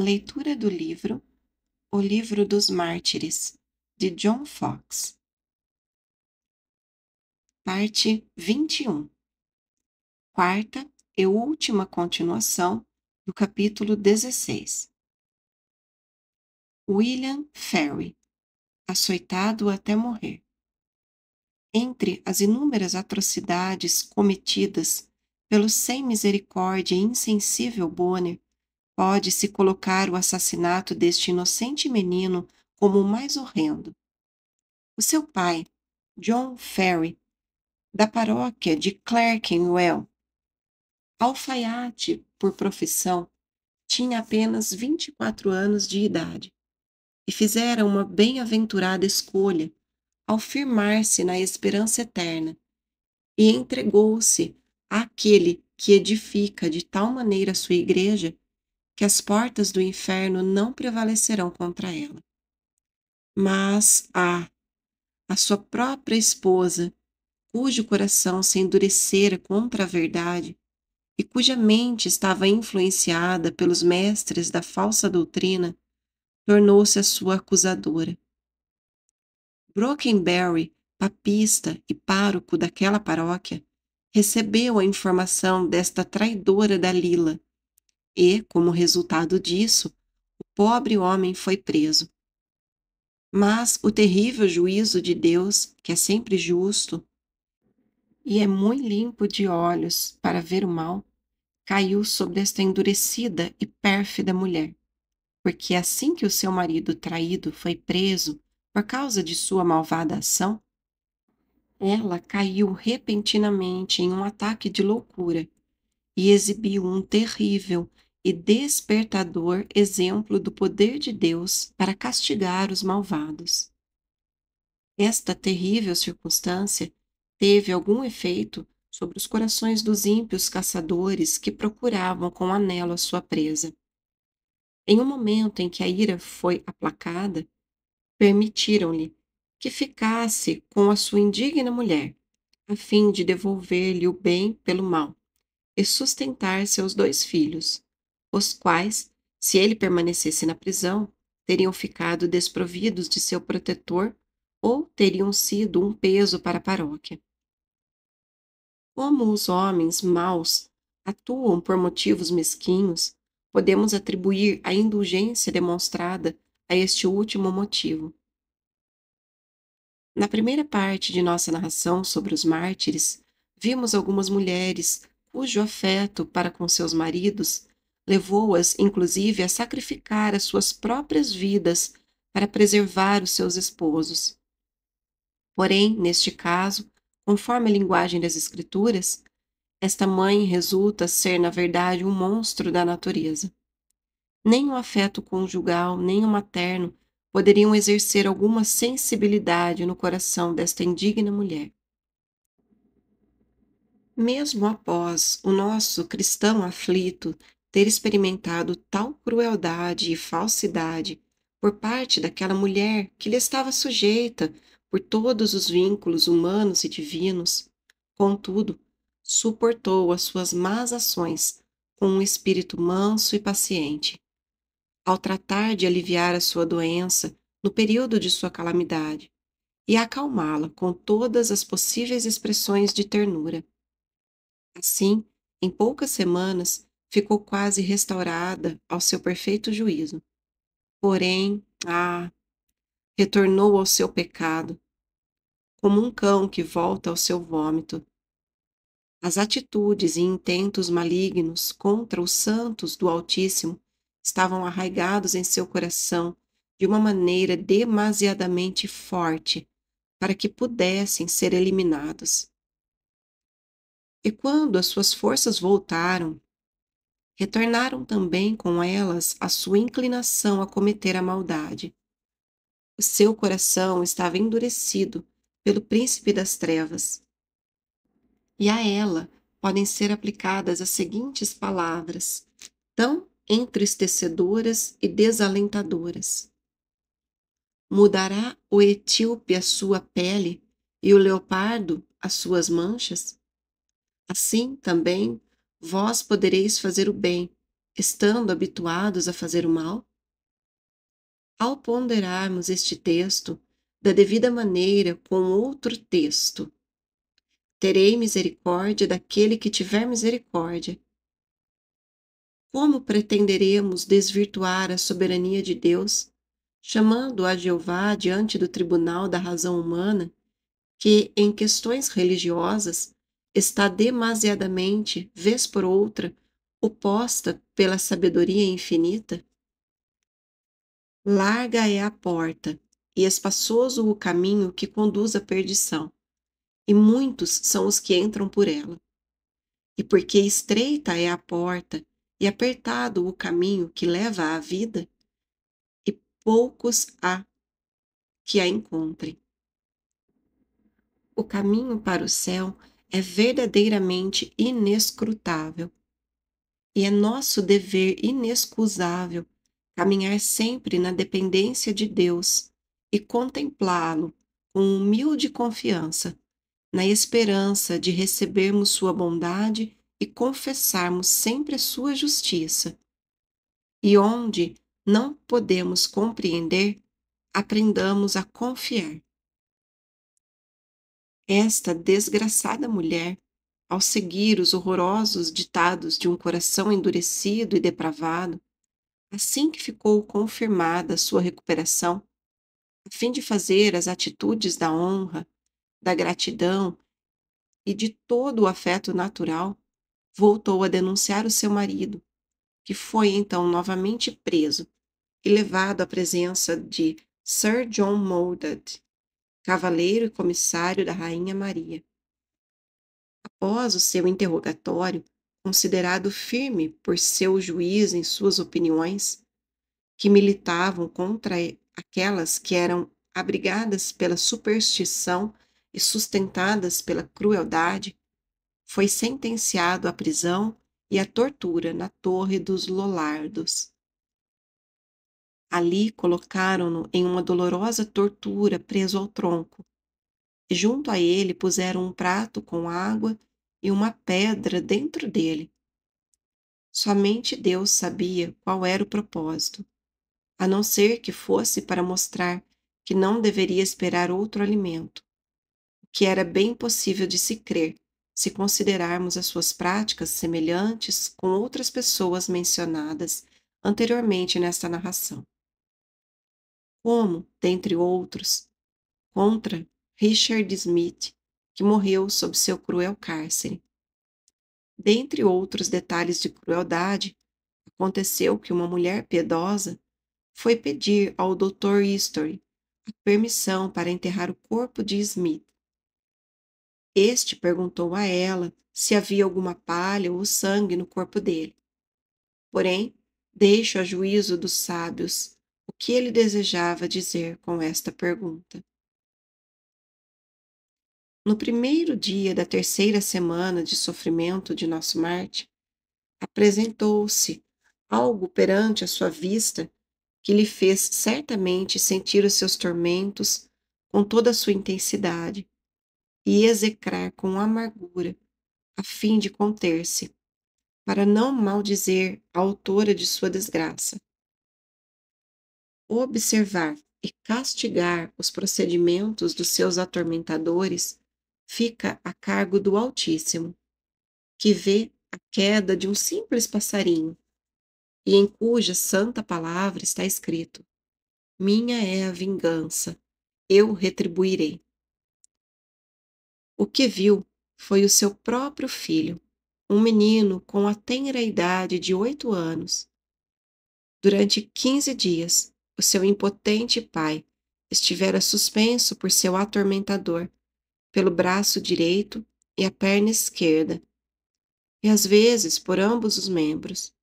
Leitura do livro O Livro dos Mártires, de John Foxe. Parte 21. Quarta e última continuação do capítulo 16. William Ferry, açoitado até morrer. Entre as inúmeras atrocidades cometidas pelo sem misericórdia e insensível Bonner, pode-se colocar o assassinato deste inocente menino como o mais horrendo. O seu pai, John Ferry, da paróquia de Clerkenwell, alfaiate por profissão, tinha apenas 24 anos de idade e fizera uma bem-aventurada escolha ao firmar-se na esperança eterna e entregou-se àquele que edifica de tal maneira sua igreja que as portas do inferno não prevalecerão contra ela. Mas, a sua própria esposa, cujo coração se endurecera contra a verdade e cuja mente estava influenciada pelos mestres da falsa doutrina, tornou-se a sua acusadora. Brockenberry, papista e pároco daquela paróquia, recebeu a informação desta traidora Dalila e, como resultado disso, o pobre homem foi preso. Mas o terrível juízo de Deus, que é sempre justo e é muito limpo de olhos para ver o mal, caiu sobre esta endurecida e pérfida mulher, porque assim que o seu marido traído foi preso por causa de sua malvada ação, ela caiu repentinamente em um ataque de loucura e exibiu um terrível e despertador exemplo do poder de Deus para castigar os malvados. Esta terrível circunstância teve algum efeito sobre os corações dos ímpios caçadores que procuravam com anelo a sua presa. Em um momento em que a ira foi aplacada, permitiram-lhe que ficasse com a sua indigna mulher, a fim de devolver-lhe o bem pelo mal e sustentar seus 2 filhos, os quais, se ele permanecesse na prisão, teriam ficado desprovidos de seu protetor ou teriam sido um peso para a paróquia. Como os homens maus atuam por motivos mesquinhos, podemos atribuir a indulgência demonstrada a este último motivo. Na primeira parte de nossa narração sobre os mártires, vimos algumas mulheres cujo afeto para com seus maridos levou-as, inclusive, a sacrificar as suas próprias vidas para preservar os seus esposos. Porém, neste caso, conforme a linguagem das Escrituras, esta mãe resulta ser, na verdade, um monstro da natureza. Nem o afeto conjugal, nem o materno poderiam exercer alguma sensibilidade no coração desta indigna mulher. Mesmo após o nosso cristão aflito ter experimentado tal crueldade e falsidade por parte daquela mulher que lhe estava sujeita por todos os vínculos humanos e divinos, contudo, suportou as suas más ações com um espírito manso e paciente. Ao tratar de aliviar a sua doença no período de sua calamidade e acalmá-la com todas as possíveis expressões de ternura. Assim, em poucas semanas, ficou quase restaurada ao seu perfeito juízo. Porém, retornou ao seu pecado, como um cão que volta ao seu vômito. As atitudes e intentos malignos contra os santos do Altíssimo estavam arraigados em seu coração de uma maneira demasiadamente forte para que pudessem ser eliminados. E quando as suas forças voltaram, retornaram também com elas a sua inclinação a cometer a maldade. O seu coração estava endurecido pelo príncipe das trevas. E a ela podem ser aplicadas as seguintes palavras, tão entristecedoras e desalentadoras. Mudará o etíope a sua pele e o leopardo as suas manchas? Assim também vós podereis fazer o bem estando habituados a fazer o mal? Ao ponderarmos este texto da devida maneira com outro texto, terei misericórdia daquele que tiver misericórdia. Como pretenderemos desvirtuar a soberania de Deus, chamando a Jeová diante do tribunal da razão humana, que, em questões religiosas, está demasiadamente, vez por outra, oposta pela sabedoria infinita? Larga é a porta, e espaçoso o caminho que conduz à perdição, e muitos são os que entram por ela. E porque estreita é a porta, e apertado o caminho que leva à vida, e poucos há que a encontrem. O caminho para o céu é verdadeiramente inescrutável, e é nosso dever inexcusável caminhar sempre na dependência de Deus e contemplá-lo com humilde confiança, na esperança de recebermos sua bondade e confessarmos sempre a sua justiça. E onde não podemos compreender, aprendamos a confiar. Esta desgraçada mulher, ao seguir os horrorosos ditados de um coração endurecido e depravado, assim que ficou confirmada sua recuperação, a fim de fazer as atitudes da honra, da gratidão e de todo o afeto natural, voltou a denunciar o seu marido, que foi então novamente preso e levado à presença de Sir John Mordaunt, cavaleiro e comissário da Rainha Maria. Após o seu interrogatório, considerado firme por seu juiz em suas opiniões, que militavam contra aquelas que eram abrigadas pela superstição e sustentadas pela crueldade, foi sentenciado à prisão e à tortura na Torre dos Lollardos. Ali colocaram-no em uma dolorosa tortura preso ao tronco, e junto a ele puseram um prato com água e uma pedra dentro dele. Somente Deus sabia qual era o propósito, a não ser que fosse para mostrar que não deveria esperar outro alimento, o que era bem possível de se crer, se considerarmos as suas práticas semelhantes com outras pessoas mencionadas anteriormente nesta narração. Como, dentre outros, contra Richard Smith, que morreu sob seu cruel cárcere. Dentre outros detalhes de crueldade, aconteceu que uma mulher piedosa foi pedir ao Dr. History a permissão para enterrar o corpo de Smith. Este perguntou a ela se havia alguma palha ou sangue no corpo dele. Porém, deixo a juízo dos sábios o que ele desejava dizer com esta pergunta. No primeiro dia da terceira semana de sofrimento de nosso Marte, apresentou-se algo perante a sua vista que lhe fez certamente sentir os seus tormentos com toda a sua intensidade e execrar com amargura, a fim de conter-se, para não maldizer a autora de sua desgraça. Observar e castigar os procedimentos dos seus atormentadores fica a cargo do Altíssimo, que vê a queda de um simples passarinho, e em cuja santa palavra está escrito: minha é a vingança, eu retribuirei. O que viu foi o seu próprio filho, um menino com a tenra idade de 8 anos. Durante 15 dias, o seu impotente pai estivera suspenso por seu atormentador, pelo braço direito e a perna esquerda, e às vezes por ambos os membros,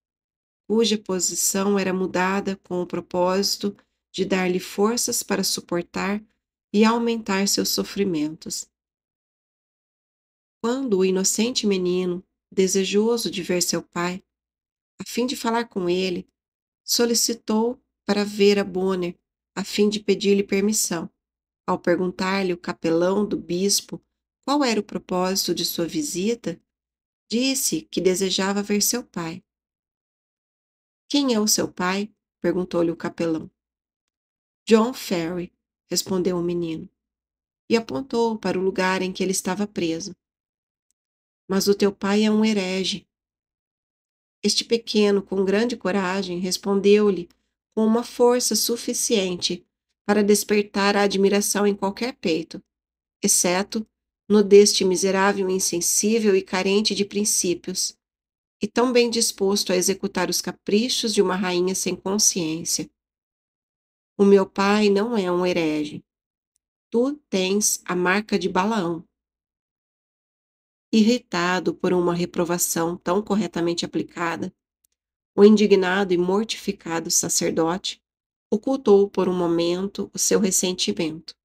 cuja posição era mudada com o propósito de dar-lhe forças para suportar e aumentar seus sofrimentos. Quando o inocente menino, desejoso de ver seu pai, a fim de falar com ele, solicitou para ver a Bonner, a fim de pedir-lhe permissão. Ao perguntar-lhe o capelão do bispo qual era o propósito de sua visita, disse que desejava ver seu pai. Quem é o seu pai? Perguntou-lhe o capelão. John Ferry, respondeu o menino, e apontou para o lugar em que ele estava preso. Mas o teu pai é um herege. Este pequeno, com grande coragem, respondeu-lhe com uma força suficiente para despertar a admiração em qualquer peito, exceto no deste miserável insensível e carente de princípios, e tão bem disposto a executar os caprichos de uma rainha sem consciência. O meu pai não é um herege. Tu tens a marca de Balaão. Irritado por uma reprovação tão corretamente aplicada, o indignado e mortificado sacerdote ocultou por um momento o seu ressentimento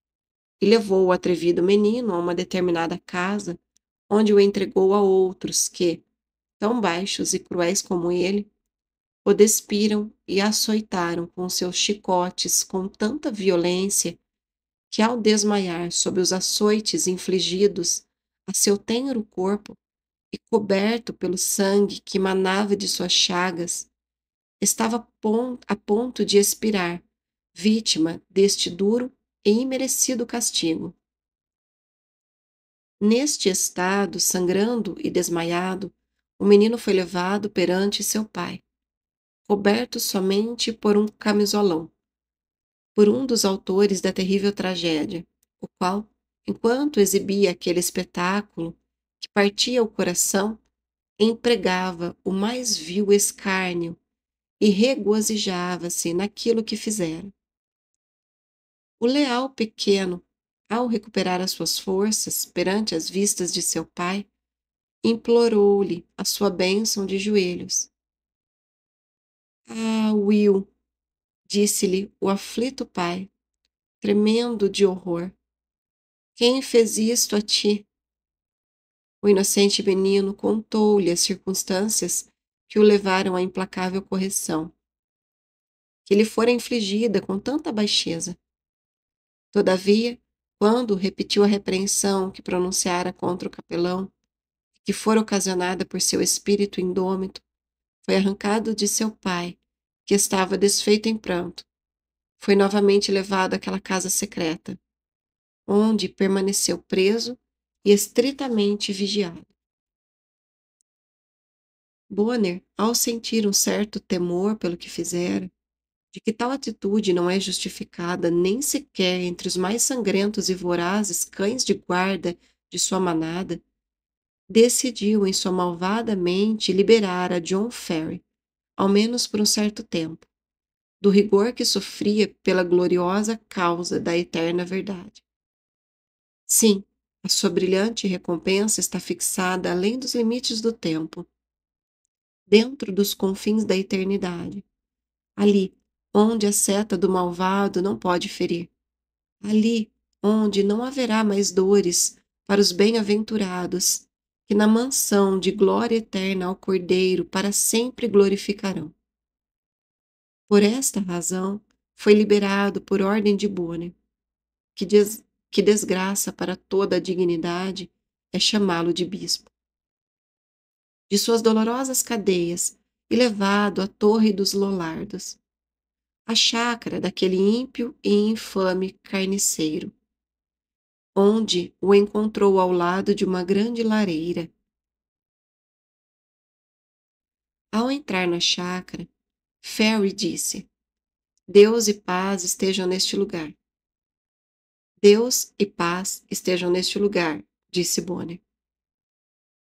e levou o atrevido menino a uma determinada casa, onde o entregou a outros que, tão baixos e cruéis como ele, o despiram e açoitaram com seus chicotes com tanta violência que, ao desmaiar sob os açoites infligidos a seu tenro corpo e coberto pelo sangue que manava de suas chagas, estava a ponto de expirar, vítima deste duro e imerecido castigo. Neste estado, sangrando e desmaiado, o menino foi levado perante seu pai, coberto somente por um camisolão, por um dos autores da terrível tragédia, o qual, enquanto exibia aquele espetáculo que partia o coração, empregava o mais vil escárnio e regozijava-se naquilo que fizera. O leal pequeno, ao recuperar as suas forças perante as vistas de seu pai, implorou-lhe a sua bênção de joelhos. Ah, Will, disse-lhe o aflito pai, tremendo de horror. Quem fez isto a ti? O inocente menino contou-lhe as circunstâncias que o levaram à implacável correção, que lhe fora infligida com tanta baixeza. Todavia, quando repetiu a repreensão que pronunciara contra o capelão, que fora ocasionada por seu espírito indômito, foi arrancado de seu pai, que estava desfeito em pranto. Foi novamente levado àquela casa secreta, onde permaneceu preso e estritamente vigiado. Bonner, ao sentir um certo temor pelo que fizera, de que tal atitude não é justificada nem sequer entre os mais sangrentos e vorazes cães de guarda de sua manada, decidiu em sua malvada mente liberar a John Ferry, ao menos por um certo tempo, do rigor que sofria pela gloriosa causa da eterna verdade. Sim, a sua brilhante recompensa está fixada além dos limites do tempo, dentro dos confins da eternidade, ali onde a seta do malvado não pode ferir, ali onde não haverá mais dores para os bem-aventurados, que na mansão de glória eterna ao Cordeiro para sempre glorificarão. Por esta razão, foi liberado por ordem de Bonner, que desgraça para toda a dignidade é chamá-lo de bispo. De suas dolorosas cadeias e levado à Torre dos Lollardos, a chácara daquele ímpio e infame carniceiro, onde o encontrou ao lado de uma grande lareira. Ao entrar na chácara, Ferry disse: Deus e paz estejam neste lugar. Deus e paz estejam neste lugar, disse Bonner.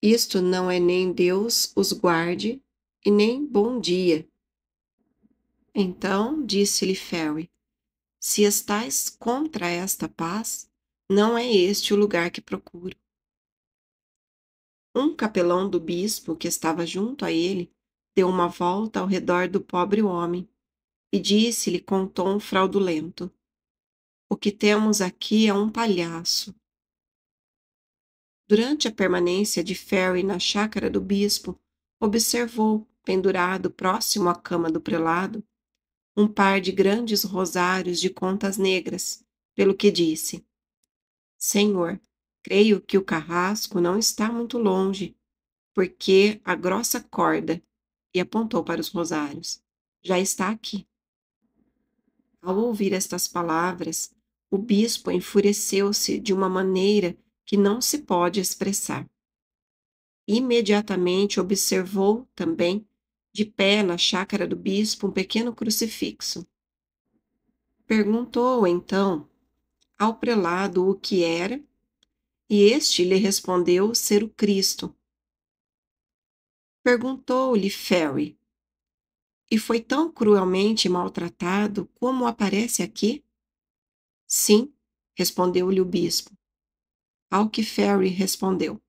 Isto não é nem Deus os guarde e nem bom dia. Então disse-lhe Ferry: se estais contra esta paz, não é este o lugar que procuro. Um capelão do bispo que estava junto a ele deu uma volta ao redor do pobre homem e disse-lhe com tom fraudulento: o que temos aqui é um palhaço. Durante a permanência de Ferry na chácara do bispo, observou, pendurado próximo à cama do prelado, um par de grandes rosários de contas negras, pelo que disse: Senhor, creio que o carrasco não está muito longe, porque a grossa corda, e apontou para os rosários, já está aqui. Ao ouvir estas palavras, o bispo enfureceu-se de uma maneira que não se pode expressar. Imediatamente observou também, de pé na chácara do bispo, um pequeno crucifixo. Perguntou, então, ao prelado o que era, e este lhe respondeu ser o Cristo. Perguntou-lhe Ferry: e foi tão cruelmente maltratado como aparece aqui? Sim, respondeu-lhe o bispo. Ao que Ferry respondeu: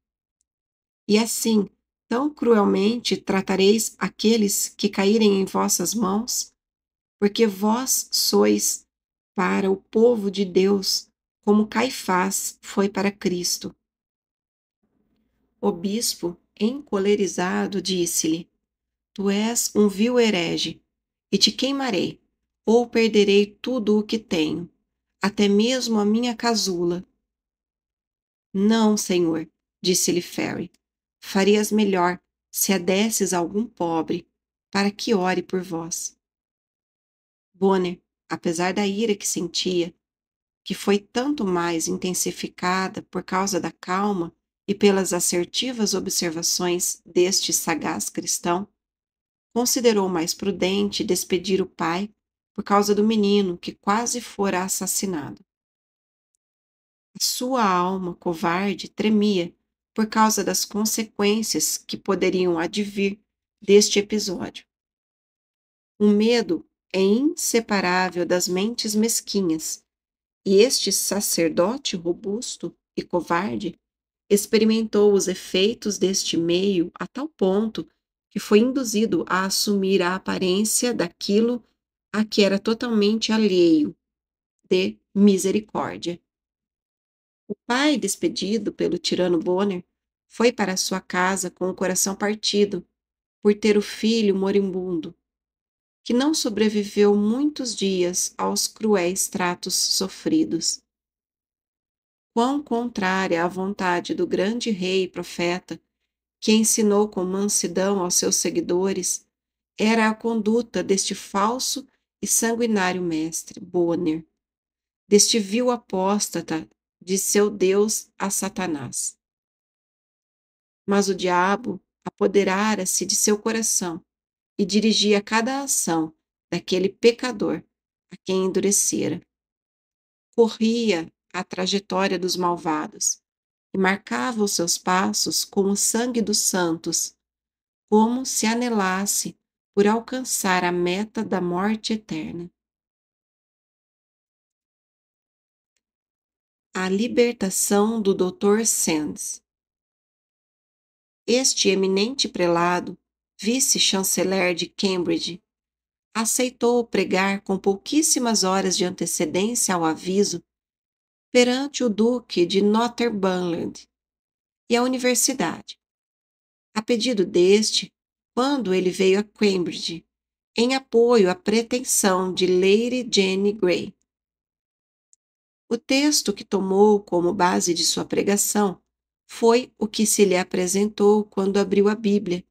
e assim, tão cruelmente tratareis aqueles que caírem em vossas mãos? Porque vós sois para o povo de Deus, como Caifás foi para Cristo. O bispo, encolerizado, disse-lhe: tu és um vil herege, e te queimarei, ou perderei tudo o que tenho, até mesmo a minha casula. Não, senhor, disse-lhe Ferry, farias melhor se a desses a algum pobre, para que ore por vós. Bonner, apesar da ira que sentia, que foi tanto mais intensificada por causa da calma e pelas assertivas observações deste sagaz cristão, considerou mais prudente despedir o pai por causa do menino que quase fora assassinado. A sua alma covarde tremia por causa das consequências que poderiam advir deste episódio. O medo é inseparável das mentes mesquinhas, e este sacerdote robusto e covarde experimentou os efeitos deste meio a tal ponto que foi induzido a assumir a aparência daquilo a que era totalmente alheio, de misericórdia. O pai, despedido pelo tirano Bonner, foi para sua casa com o coração partido por ter o filho moribundo, que não sobreviveu muitos dias aos cruéis tratos sofridos. Quão contrária à vontade do grande rei e profeta, que ensinou com mansidão aos seus seguidores, era a conduta deste falso e sanguinário mestre, Bonner, deste vil apóstata de seu Deus a Satanás. Mas o diabo apoderara-se de seu coração e dirigia cada ação daquele pecador a quem endurecera. Corria a trajetória dos malvados e marcava os seus passos com o sangue dos santos, como se anelasse por alcançar a meta da morte eterna. A libertação do Dr. Sands. Este eminente prelado, vice-chanceler de Cambridge, aceitou pregar com pouquíssimas horas de antecedência ao aviso perante o Duque de Northumberland e a universidade, a pedido deste, quando ele veio a Cambridge, em apoio à pretensão de Lady Jane Grey. O texto que tomou como base de sua pregação foi o que se lhe apresentou quando abriu a Bíblia,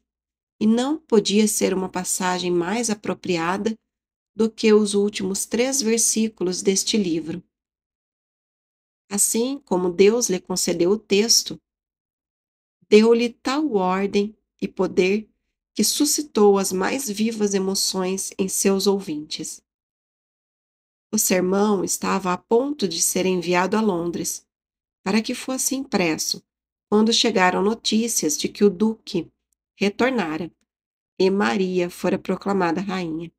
e não podia ser uma passagem mais apropriada do que os últimos 3 versículos deste livro. Assim como Deus lhe concedeu o texto, deu-lhe tal ordem e poder que suscitou as mais vivas emoções em seus ouvintes. O sermão estava a ponto de ser enviado a Londres, para que fosse impresso, quando chegaram notícias de que o duque retornara e Maria fora proclamada rainha.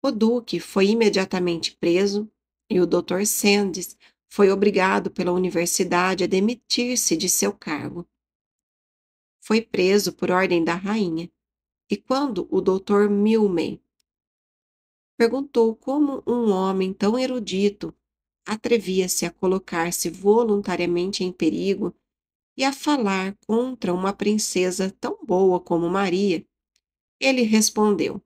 O duque foi imediatamente preso e o Dr. Sandys foi obrigado pela universidade a demitir-se de seu cargo. Foi preso por ordem da rainha, e quando o Dr. Milman perguntou como um homem tão erudito atrevia-se a colocar-se voluntariamente em perigo e a falar contra uma princesa tão boa como Maria, ele respondeu: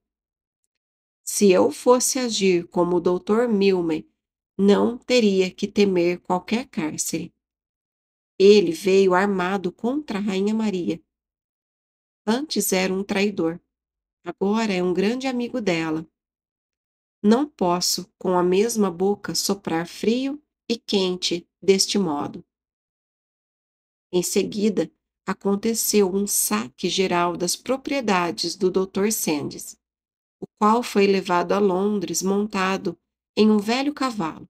se eu fosse agir como o Dr. Milman, não teria que temer qualquer cárcere. Ele veio armado contra a Rainha Maria. Antes era um traidor. Agora é um grande amigo dela. Não posso, com a mesma boca, soprar frio e quente deste modo. Em seguida, aconteceu um saque geral das propriedades do Dr. Sandys, o qual foi levado a Londres montado em um velho cavalo.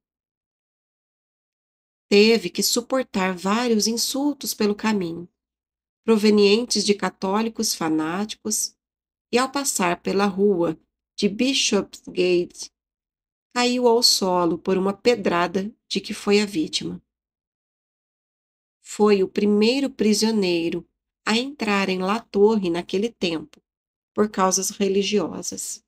Teve que suportar vários insultos pelo caminho, provenientes de católicos fanáticos, e ao passar pela rua de Bishopsgate, caiu ao solo por uma pedrada de que foi a vítima. Foi o primeiro prisioneiro a entrar em La Torre naquele tempo, por causas religiosas.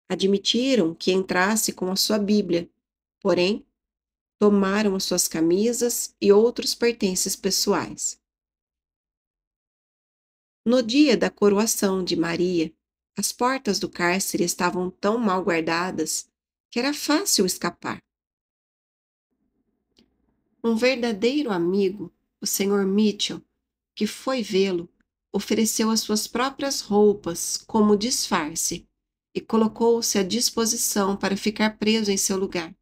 Admitiram que entrasse com a sua Bíblia, porém, tomaram as suas camisas e outros pertences pessoais. No dia da coroação de Maria, as portas do cárcere estavam tão mal guardadas que era fácil escapar. Um verdadeiro amigo, o Sr. Mitchell, que foi vê-lo, ofereceu as suas próprias roupas como disfarce e colocou-se à disposição para ficar preso em seu lugar.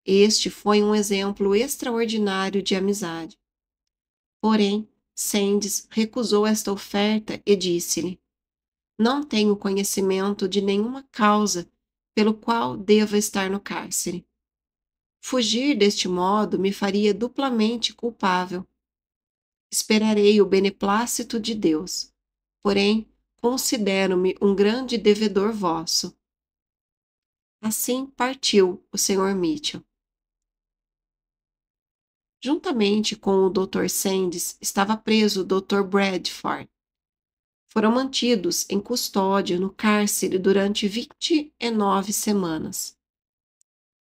Este foi um exemplo extraordinário de amizade. Porém, Sandys recusou esta oferta e disse-lhe: Não tenho conhecimento de nenhuma causa pelo qual deva estar no cárcere. Fugir deste modo me faria duplamente culpável. Esperarei o beneplácito de Deus, porém considero-me um grande devedor vosso. Assim partiu o Sr. Mitchell. Juntamente com o Dr. Sandys estava preso o Dr. Bradford. Foram mantidos em custódia no cárcere durante 29 semanas.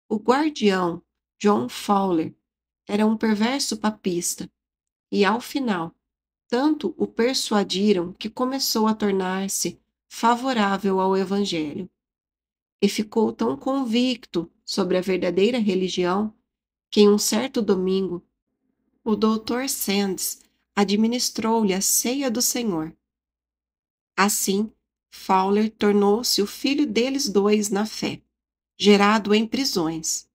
O guardião, John Fowler, era um perverso papista e, ao final, tanto o persuadiram que começou a tornar-se favorável ao Evangelho. E ficou tão convicto sobre a verdadeira religião que, em um certo domingo, o Dr. Sandys administrou-lhe a ceia do Senhor. Assim, Fowler tornou-se o filho deles dois na fé, gerado em prisões.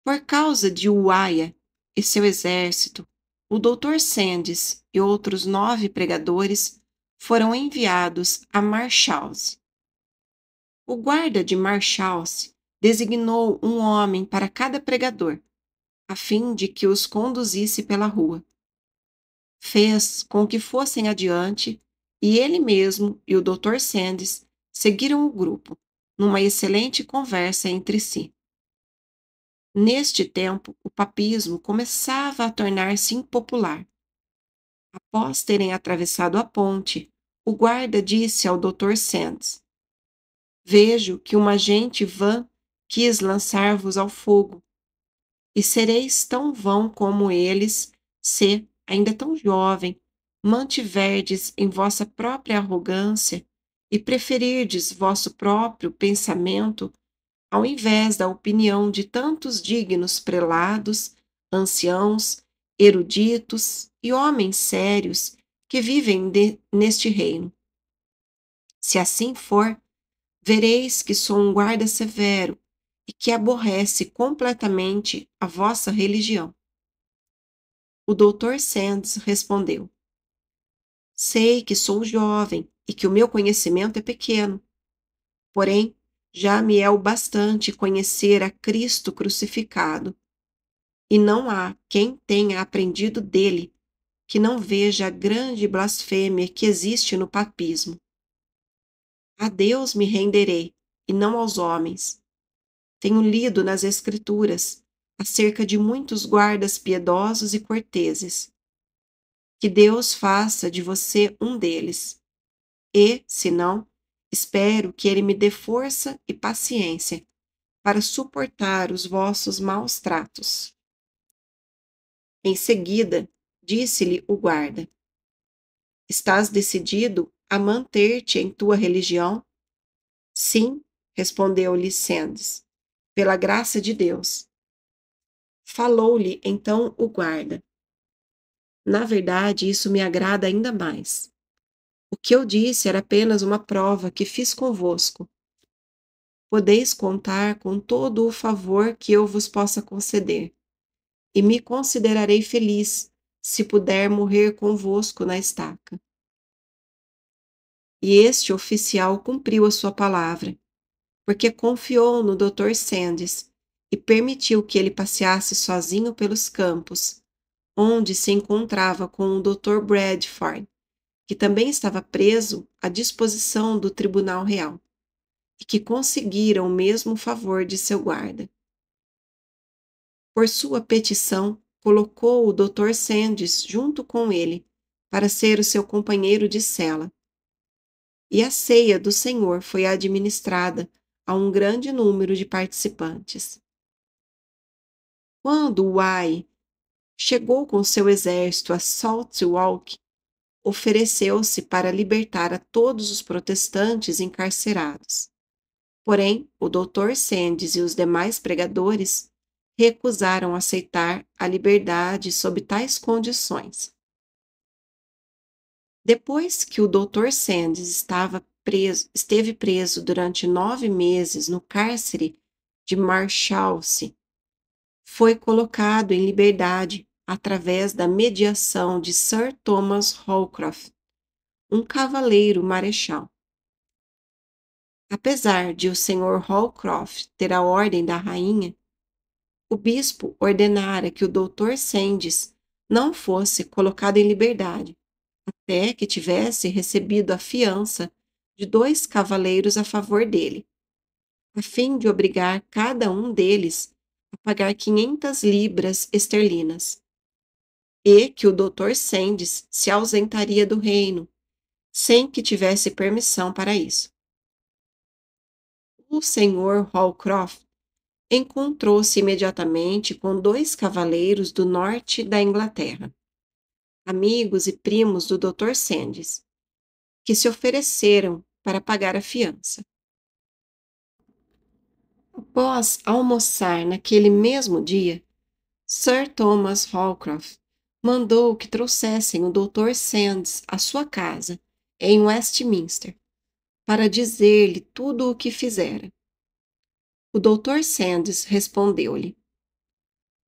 Por causa de Uaia e seu exército, o Dr. Sandys e outros 9 pregadores foram enviados a Marshallse. O guarda de Marshallse designou um homem para cada pregador, a fim de que os conduzisse pela rua. Fez com que fossem adiante e ele mesmo e o Dr. Sandys seguiram o grupo, numa excelente conversa entre si. Neste tempo, o papismo começava a tornar-se impopular. Após terem atravessado a ponte, o guarda disse ao Dr. Sandys: Vejo que uma gente vã quis lançar-vos ao fogo, e sereis tão vão como eles, se, ainda tão jovem, mantiverdes em vossa própria arrogância e preferirdes vosso próprio pensamento ao invés da opinião de tantos dignos prelados, anciãos, eruditos e homens sérios que vivem neste reino. Se assim for, vereis que sou um guarda severo e que aborrece completamente a vossa religião. O Dr. Sandys respondeu: Sei que sou jovem e que o meu conhecimento é pequeno, porém, já me é o bastante conhecer a Cristo crucificado, e não há quem tenha aprendido dele que não veja a grande blasfêmia que existe no papismo. A Deus me renderei, e não aos homens. Tenho lido nas Escrituras acerca de muitos guardas piedosos e corteses. Que Deus faça de você um deles. E, se não, espero que ele me dê força e paciência para suportar os vossos maus tratos. Em seguida, disse-lhe o guarda: Estás decidido a manter-te em tua religião? Sim, respondeu-lhe Sandys, pela graça de Deus. Falou-lhe então o guarda: Na verdade, isso me agrada ainda mais. O que eu disse era apenas uma prova que fiz convosco. Podeis contar com todo o favor que eu vos possa conceder, e me considerarei feliz se puder morrer convosco na estaca. E este oficial cumpriu a sua palavra, porque confiou no Dr. Sandys e permitiu que ele passeasse sozinho pelos campos, onde se encontrava com o Dr. Bradford, que também estava preso à disposição do Tribunal Real, e que conseguiram o mesmo favor de seu guarda. Por sua petição, colocou o Dr. Sandys junto com ele, para ser o seu companheiro de cela. E a ceia do Senhor foi administrada a um grande número de participantes. Quando Wai chegou com seu exército a Salt Walk, ofereceu-se para libertar a todos os protestantes encarcerados. Porém, o Dr. Sandys e os demais pregadores recusaram aceitar a liberdade sob tais condições. Depois que o Dr. Sandys esteve preso durante 9 meses no cárcere de Marshalsea, foi colocado em liberdade através da mediação de Sir Thomas Holcroft, um cavaleiro marechal. Apesar de o Sr. Holcroft ter a ordem da rainha, o bispo ordenara que o Dr. Sandys não fosse colocado em liberdade, até que tivesse recebido a fiança de 2 cavaleiros a favor dele, a fim de obrigar cada um deles a pagar 500 libras esterlinas, e que o Dr. Sandys se ausentaria do reino, sem que tivesse permissão para isso. O Sr. Holcroft encontrou-se imediatamente com 2 cavaleiros do norte da Inglaterra, amigos e primos do Dr. Sandys, que se ofereceram para pagar a fiança. Após almoçar naquele mesmo dia, Sir Thomas Holcroft mandou que trouxessem o Dr. Sandys à sua casa, em Westminster, para dizer-lhe tudo o que fizera. O Dr. Sandys respondeu-lhe: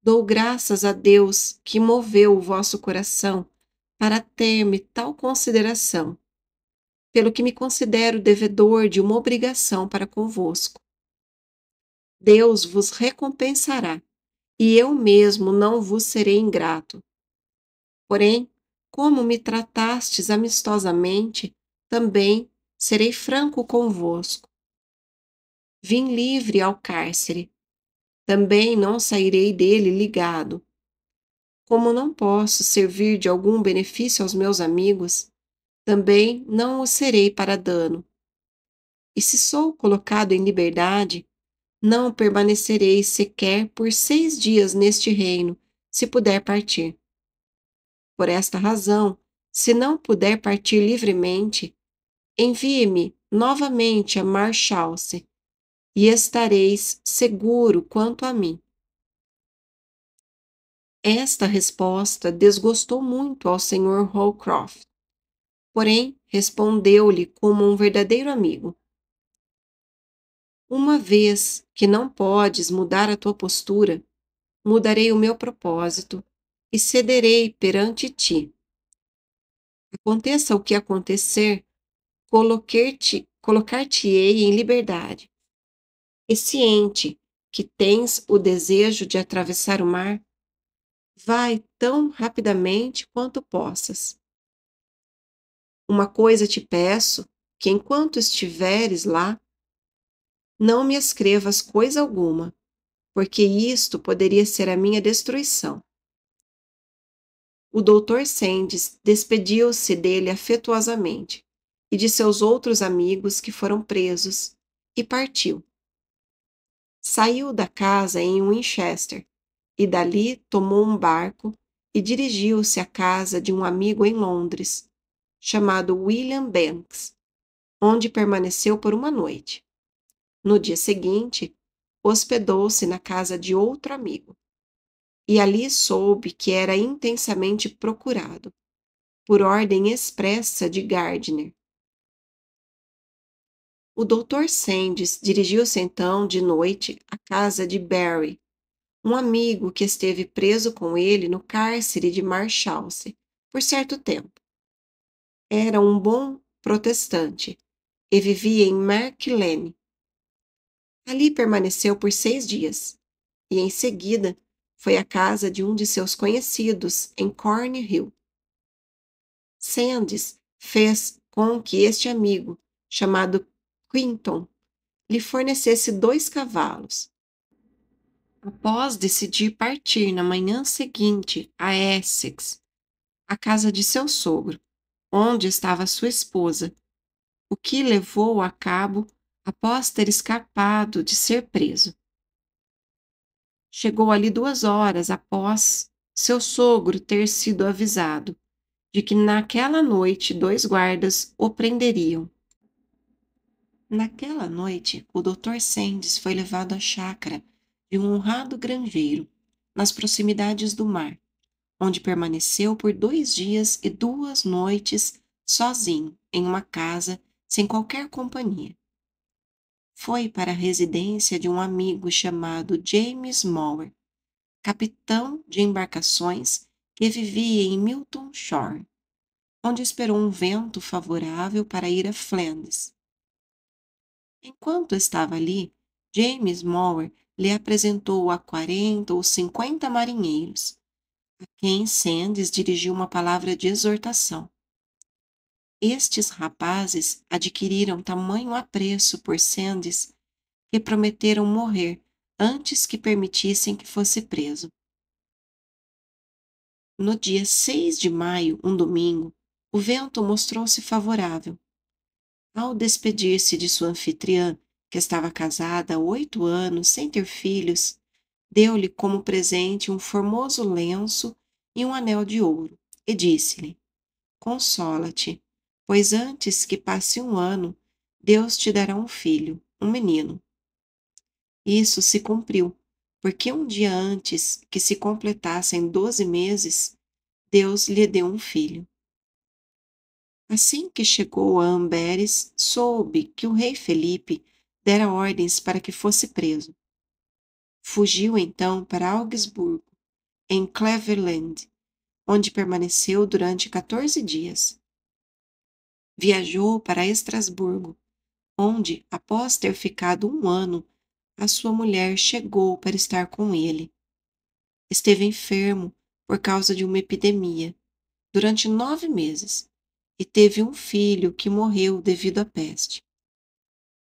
Dou graças a Deus que moveu o vosso coração para ter-me tal consideração, pelo que me considero devedor de uma obrigação para convosco. Deus vos recompensará, e eu mesmo não vos serei ingrato. Porém, como me tratastes amistosamente, também serei franco convosco. Vim livre ao cárcere, também não sairei dele ligado. Como não posso servir de algum benefício aos meus amigos, também não o serei para dano. E se sou colocado em liberdade, não permanecerei sequer por 6 dias neste reino, se puder partir. Por esta razão, se não puder partir livremente, envie-me novamente a Marshalsea, e estareis seguro quanto a mim. Esta resposta desgostou muito ao Sr. Holcroft, porém respondeu-lhe como um verdadeiro amigo: Uma vez que não podes mudar a tua postura, mudarei o meu propósito e cederei perante ti. Aconteça o que acontecer, colocar-te-ei em liberdade. E ciente que tens o desejo de atravessar o mar, vai tão rapidamente quanto possas. Uma coisa te peço, que enquanto estiveres lá, não me escrevas coisa alguma, porque isto poderia ser a minha destruição. O Dr. Sandys despediu-se dele afetuosamente e de seus outros amigos que foram presos, e partiu. Saiu da casa em Winchester, e dali tomou um barco e dirigiu-se à casa de um amigo em Londres, chamado William Banks, onde permaneceu por uma noite. No dia seguinte, hospedou-se na casa de outro amigo, e ali soube que era intensamente procurado. por ordem expressa de Gardner. O Dr. Sandys dirigiu-se então de noite à casa de Barry, um amigo que esteve preso com ele no cárcere de Marshalsea por certo tempo. Era um bom protestante e vivia em Mark Lane. Ali permaneceu por 6 dias e, em seguida, foi à casa de um de seus conhecidos em Cornhill. Sandys fez com que este amigo, chamado Quinton, lhe fornecesse 2 cavalos. Após decidir partir na manhã seguinte a Essex, a casa de seu sogro, onde estava sua esposa, o que levou a cabo após ter escapado de ser preso. Chegou ali 2 horas após seu sogro ter sido avisado de que naquela noite 2 guardas o prenderiam. Naquela noite, o Dr. Sandys foi levado à chácara de um honrado granjeiro, nas proximidades do mar, onde permaneceu por 2 dias e 2 noites sozinho, em uma casa, sem qualquer companhia. Foi para a residência de um amigo chamado James Mower, capitão de embarcações que vivia em Milton Shore, onde esperou um vento favorável para ir a Flandres. Enquanto estava ali, James Mower lhe apresentou a 40 ou 50 marinheiros, a quem Sandys dirigiu uma palavra de exortação. Estes rapazes adquiriram tamanho apreço por Sandys que prometeram morrer antes que permitissem que fosse preso. No dia 6 de maio, um domingo, o vento mostrou-se favorável. Ao despedir-se de sua anfitriã, que estava casada há 8 anos sem ter filhos, deu-lhe como presente um formoso lenço e um anel de ouro, e disse-lhe: Consola-te, pois antes que passe 1 ano, Deus te dará um filho, um menino. Isso se cumpriu, porque um dia antes que se completassem 12 meses, Deus lhe deu um filho. Assim que chegou a Amberes, soube que o rei Felipe dera ordens para que fosse preso. Fugiu então para Augsburgo, em Cleveland, onde permaneceu durante 14 dias. Viajou para Estrasburgo, onde, após ter ficado 1 ano, a sua mulher chegou para estar com ele. Esteve enfermo por causa de uma epidemia, durante 9 meses, e teve um filho que morreu devido à peste.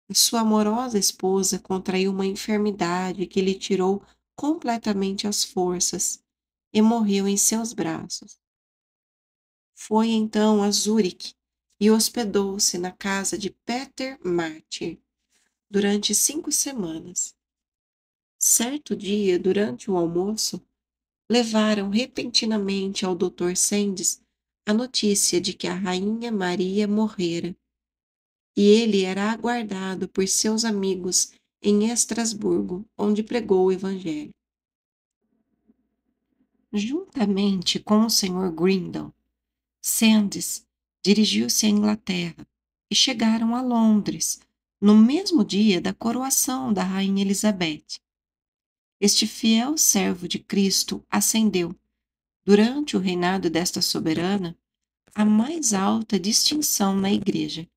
A sua amorosa esposa contraiu uma enfermidade que lhe tirou completamente as forças e morreu em seus braços. Foi então a Zurique e hospedou-se na casa de Peter Martyr durante 5 semanas. Certo dia, durante o almoço, levaram repentinamente ao Dr. Sandys a notícia de que a rainha Maria morrera, e ele era aguardado por seus amigos em Estrasburgo, onde pregou o Evangelho. Juntamente com o Sr. Grindal, Sandys dirigiu-se à Inglaterra e chegaram a Londres, no mesmo dia da coroação da Rainha Elizabeth. Este fiel servo de Cristo ascendeu, durante o reinado desta soberana, a mais alta distinção na Igreja,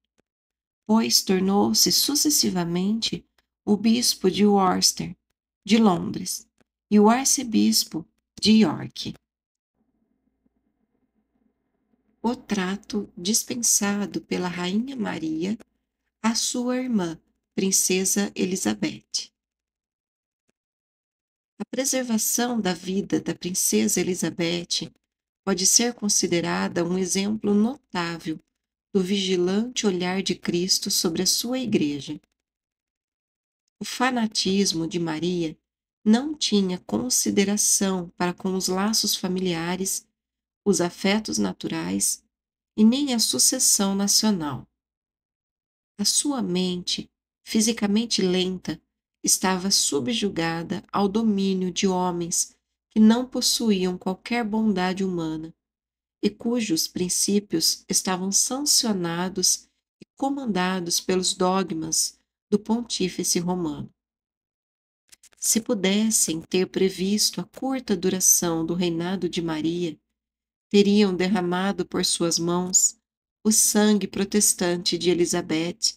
pois tornou-se sucessivamente o bispo de Worcester, de Londres, e o arcebispo de York. O trato dispensado pela Rainha Maria à sua irmã, Princesa Elizabeth. A preservação da vida da Princesa Elizabeth pode ser considerada um exemplo notável do vigilante olhar de Cristo sobre a sua Igreja. O fanatismo de Maria não tinha consideração para com os laços familiares, os afetos naturais e nem a sucessão nacional. A sua mente, fisicamente lenta, estava subjugada ao domínio de homens que não possuíam qualquer bondade humana e cujos princípios estavam sancionados e comandados pelos dogmas do Pontífice Romano. Se pudessem ter previsto a curta duração do reinado de Maria, teriam derramado por suas mãos o sangue protestante de Elizabeth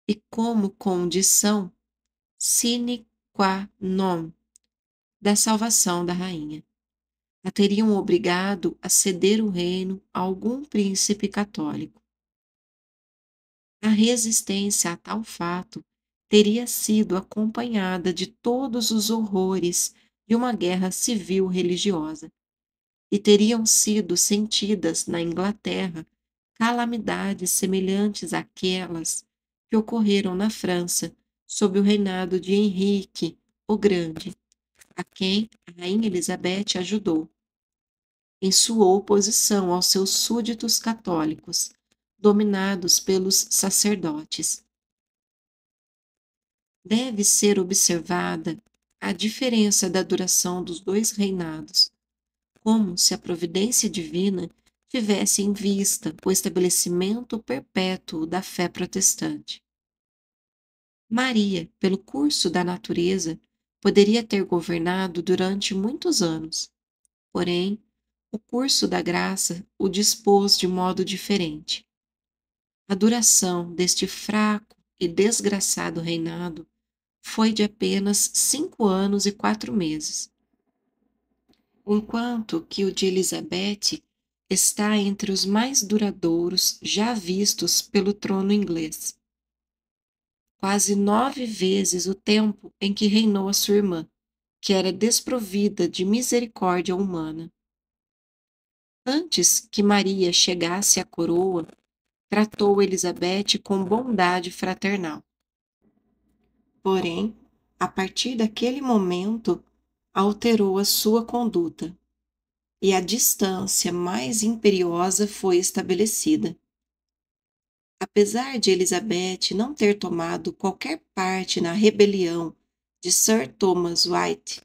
e, como condição sine qua non da salvação da rainha, a teriam obrigado a ceder o reino a algum príncipe católico. A resistência a tal fato teria sido acompanhada de todos os horrores de uma guerra civil religiosa, e teriam sido sentidas na Inglaterra calamidades semelhantes àquelas que ocorreram na França sob o reinado de Henrique o Grande, a quem a rainha Elizabeth ajudou, em sua oposição aos seus súditos católicos, dominados pelos sacerdotes. Deve ser observada a diferença da duração dos dois reinados, como se a providência divina tivesse em vista o estabelecimento perpétuo da fé protestante. Maria, pelo curso da natureza, poderia ter governado durante muitos anos, porém, o curso da graça o dispôs de modo diferente. A duração deste fraco e desgraçado reinado foi de apenas 5 anos e 4 meses, enquanto que o de Elizabeth está entre os mais duradouros já vistos pelo trono inglês. Quase 9 vezes o tempo em que reinou a sua irmã, que era desprovida de misericórdia humana. Antes que Maria chegasse à coroa, tratou Elizabeth com bondade fraternal. Porém, a partir daquele momento, alterou a sua conduta, e a distância mais imperiosa foi estabelecida. Apesar de Elizabeth não ter tomado qualquer parte na rebelião de Sir Thomas White,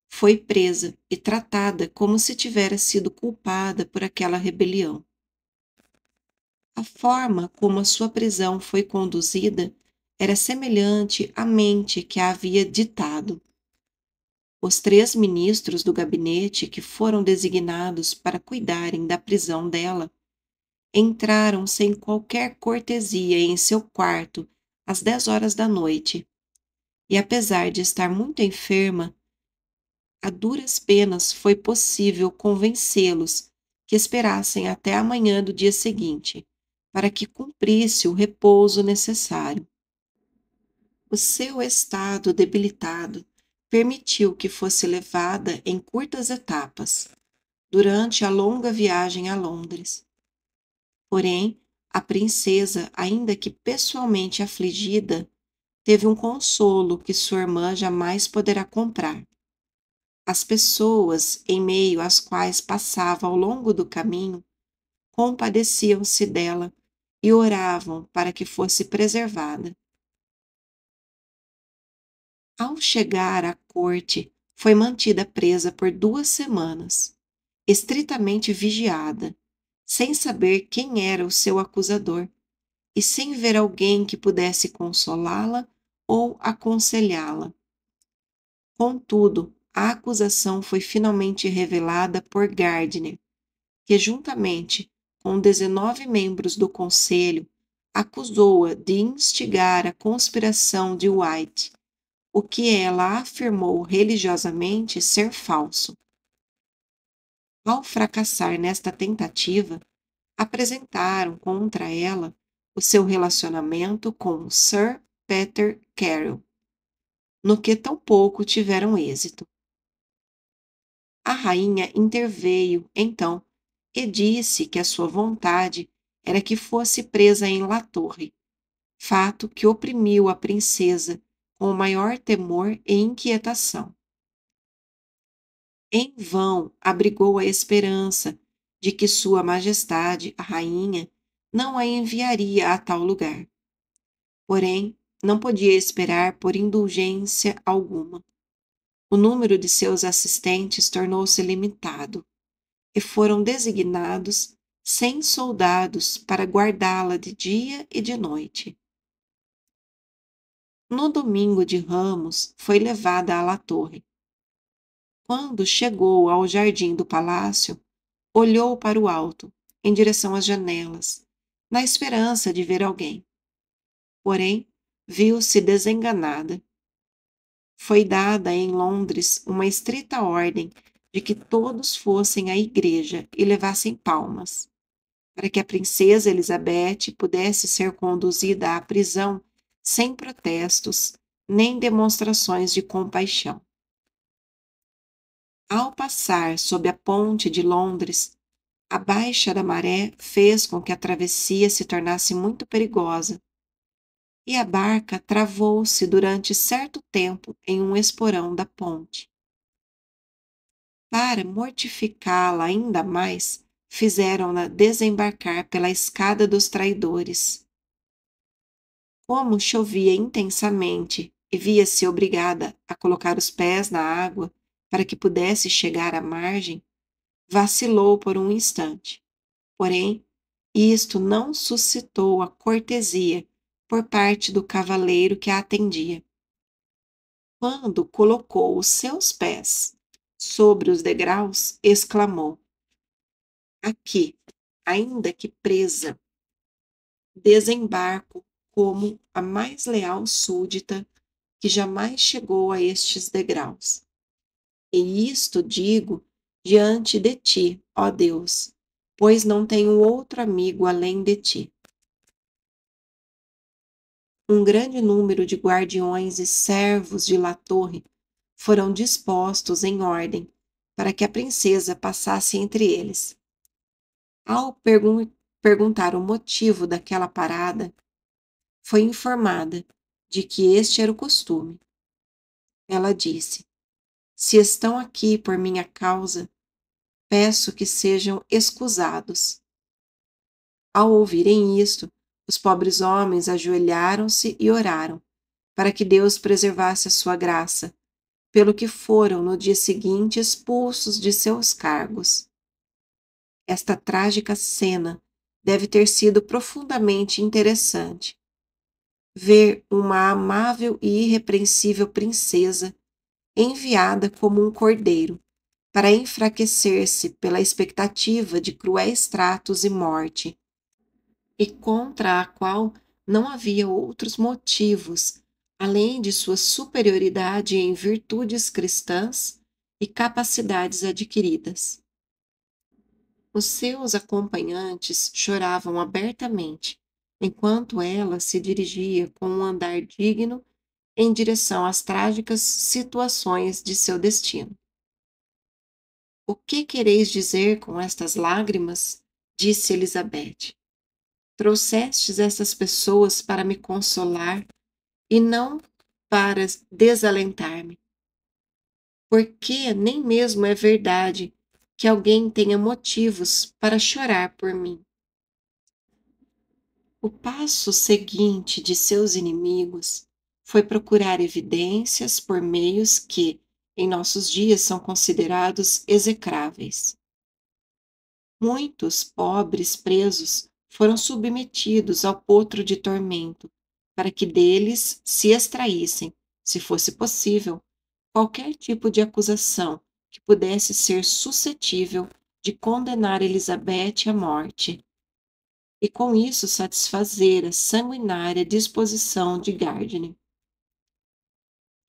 foi presa e tratada como se tivera sido culpada por aquela rebelião. A forma como a sua prisão foi conduzida era semelhante à mente que a havia ditado. Os 3 ministros do gabinete que foram designados para cuidarem da prisão dela entraram sem qualquer cortesia em seu quarto às 10 horas da noite, e apesar de estar muito enferma, a duras penas foi possível convencê-los que esperassem até a manhã do dia seguinte, para que cumprisse o repouso necessário. O seu estado debilitado permitiu que fosse levada em curtas etapas, durante a longa viagem a Londres. Porém, a princesa, ainda que pessoalmente afligida, teve um consolo que sua irmã jamais poderá comprar. As pessoas, em meio às quais passava ao longo do caminho, compadeciam-se dela e oravam para que fosse preservada. Ao chegar à corte, foi mantida presa por 2 semanas, estritamente vigiada, sem saber quem era o seu acusador e sem ver alguém que pudesse consolá-la ou aconselhá-la. Contudo, a acusação foi finalmente revelada por Gardiner, que, juntamente com 19 membros do conselho, acusou-a de instigar a conspiração de White, o que ela afirmou religiosamente ser falso. Ao fracassar nesta tentativa, apresentaram contra ela o seu relacionamento com Sir Peter Caryll, no que tampouco tiveram êxito. A rainha interveio, então, e disse que a sua vontade era que fosse presa em La Torre, fato que oprimiu a princesa com o maior temor e inquietação. Em vão abrigou a esperança de que Sua Majestade, a rainha, não a enviaria a tal lugar. Porém, não podia esperar por indulgência alguma. O número de seus assistentes tornou-se limitado, e foram designados 100 soldados para guardá-la de dia e de noite. No domingo de Ramos, foi levada à torre. Quando chegou ao jardim do palácio, olhou para o alto, em direção às janelas, na esperança de ver alguém. Porém, viu-se desenganada. Foi dada em Londres uma estrita ordem de que todos fossem à igreja e levassem palmas, para que a princesa Elizabeth pudesse ser conduzida à prisão sem protestos nem demonstrações de compaixão. Ao passar sob a ponte de Londres, a baixa da maré fez com que a travessia se tornasse muito perigosa, e a barca travou-se durante certo tempo em um esporão da ponte. Para mortificá-la ainda mais, fizeram-na desembarcar pela escada dos traidores. Como chovia intensamente e via-se obrigada a colocar os pés na água para que pudesse chegar à margem, vacilou por um instante. Porém, isto não suscitou a cortesia por parte do cavaleiro que a atendia. Quando colocou os seus pés sobre os degraus, exclamou: aqui, ainda que presa, desembarco como a mais leal súdita que jamais chegou a estes degraus. E isto digo diante de ti, ó Deus, pois não tenho outro amigo além de ti. Um grande número de guardiões e servos de La Torre foram dispostos em ordem para que a princesa passasse entre eles. Ao perguntar o motivo daquela parada, foi informada de que este era o costume. Ela disse: se estão aqui por minha causa, peço que sejam escusados. Ao ouvirem isto, os pobres homens ajoelharam-se e oraram, para que Deus preservasse a sua graça, pelo que foram no dia seguinte expulsos de seus cargos. Esta trágica cena deve ter sido profundamente interessante. Ver uma amável e irrepreensível princesa enviada como um cordeiro para enfraquecer-se pela expectativa de cruéis tratos e morte, e contra a qual não havia outros motivos além de sua superioridade em virtudes cristãs e capacidades adquiridas. Os seus acompanhantes choravam abertamente, enquanto ela se dirigia com um andar digno em direção às trágicas situações de seu destino. O que quereis dizer com estas lágrimas? Disse Elizabeth. Trouxestes essas pessoas para me consolar e não para desalentar-me. Porque nem mesmo é verdade que alguém tenha motivos para chorar por mim. O passo seguinte de seus inimigos foi procurar evidências por meios que, em nossos dias, são considerados execráveis. Muitos pobres presos foram submetidos ao potro de tormento, para que deles se extraíssem, se fosse possível, qualquer tipo de acusação que pudesse ser suscetível de condenar Elizabeth à morte, e com isso satisfazer a sanguinária disposição de Gardiner.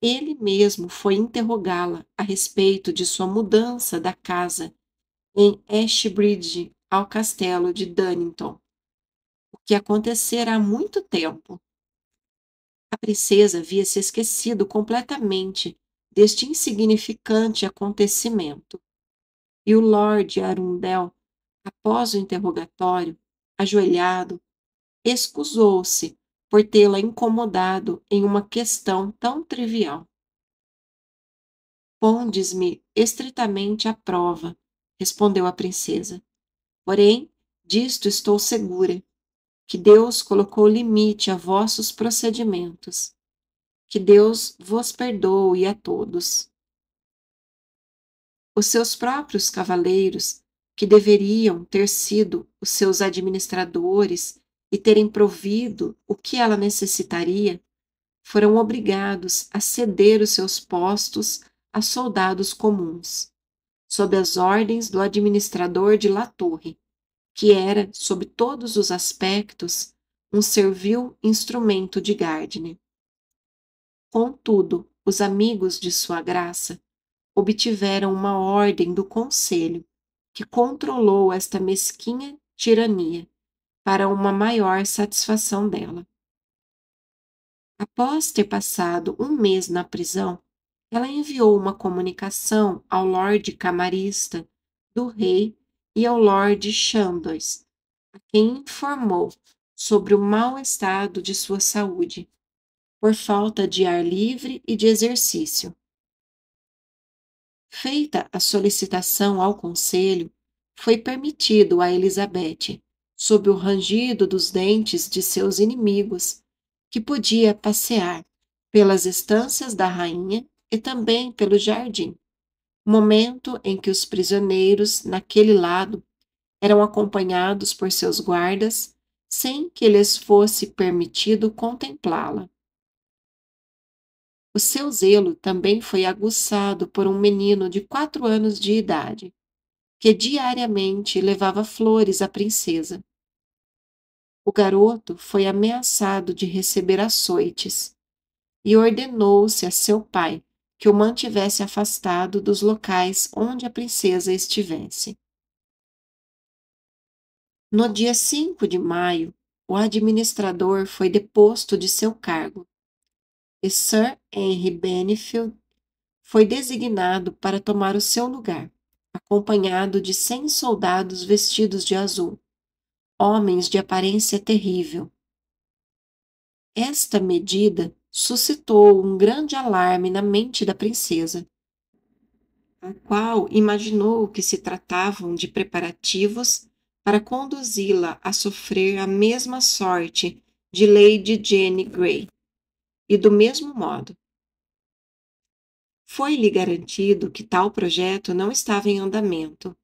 Ele mesmo foi interrogá-la a respeito de sua mudança da casa em Ashbridge ao castelo de Dunnington, o que acontecera há muito tempo. A princesa havia se esquecido completamente deste insignificante acontecimento, e o Lord Arundel, após o interrogatório, ajoelhado, excusou-se por tê-la incomodado em uma questão tão trivial. Pondes-me estritamente à prova, respondeu a princesa. Porém, disto estou segura, que Deus colocou limite a vossos procedimentos. Que Deus vos perdoe a todos. Os seus próprios cavaleiros que deveriam ter sido os seus administradores e terem provido o que ela necessitaria, foram obrigados a ceder os seus postos a soldados comuns, sob as ordens do administrador de La Torre, que era, sob todos os aspectos, um servil instrumento de Gardner. Contudo, os amigos de sua graça obtiveram uma ordem do conselho que controlou esta mesquinha tirania para uma maior satisfação dela. Após ter passado um mês na prisão, ela enviou uma comunicação ao Lorde Camarista do rei e ao Lorde Chandos, a quem informou sobre o mau estado de sua saúde, por falta de ar livre e de exercício. Feita a solicitação ao conselho, foi permitido a Elizabeth, sob o rangido dos dentes de seus inimigos, que podia passear pelas estâncias da rainha e também pelo jardim, momento em que os prisioneiros naquele lado eram acompanhados por seus guardas, sem que lhes fosse permitido contemplá-la. O seu zelo também foi aguçado por um menino de 4 anos de idade, que diariamente levava flores à princesa. O garoto foi ameaçado de receber açoites e ordenou-se a seu pai que o mantivesse afastado dos locais onde a princesa estivesse. No dia 5 de maio, o administrador foi deposto de seu cargo e Sir Henry Benfield foi designado para tomar o seu lugar, acompanhado de 100 soldados vestidos de azul, homens de aparência terrível. Esta medida suscitou um grande alarme na mente da princesa, a qual imaginou que se tratavam de preparativos para conduzi-la a sofrer a mesma sorte de Lady Jane Grey. E do mesmo modo, foi-lhe garantido que tal projeto não estava em andamento,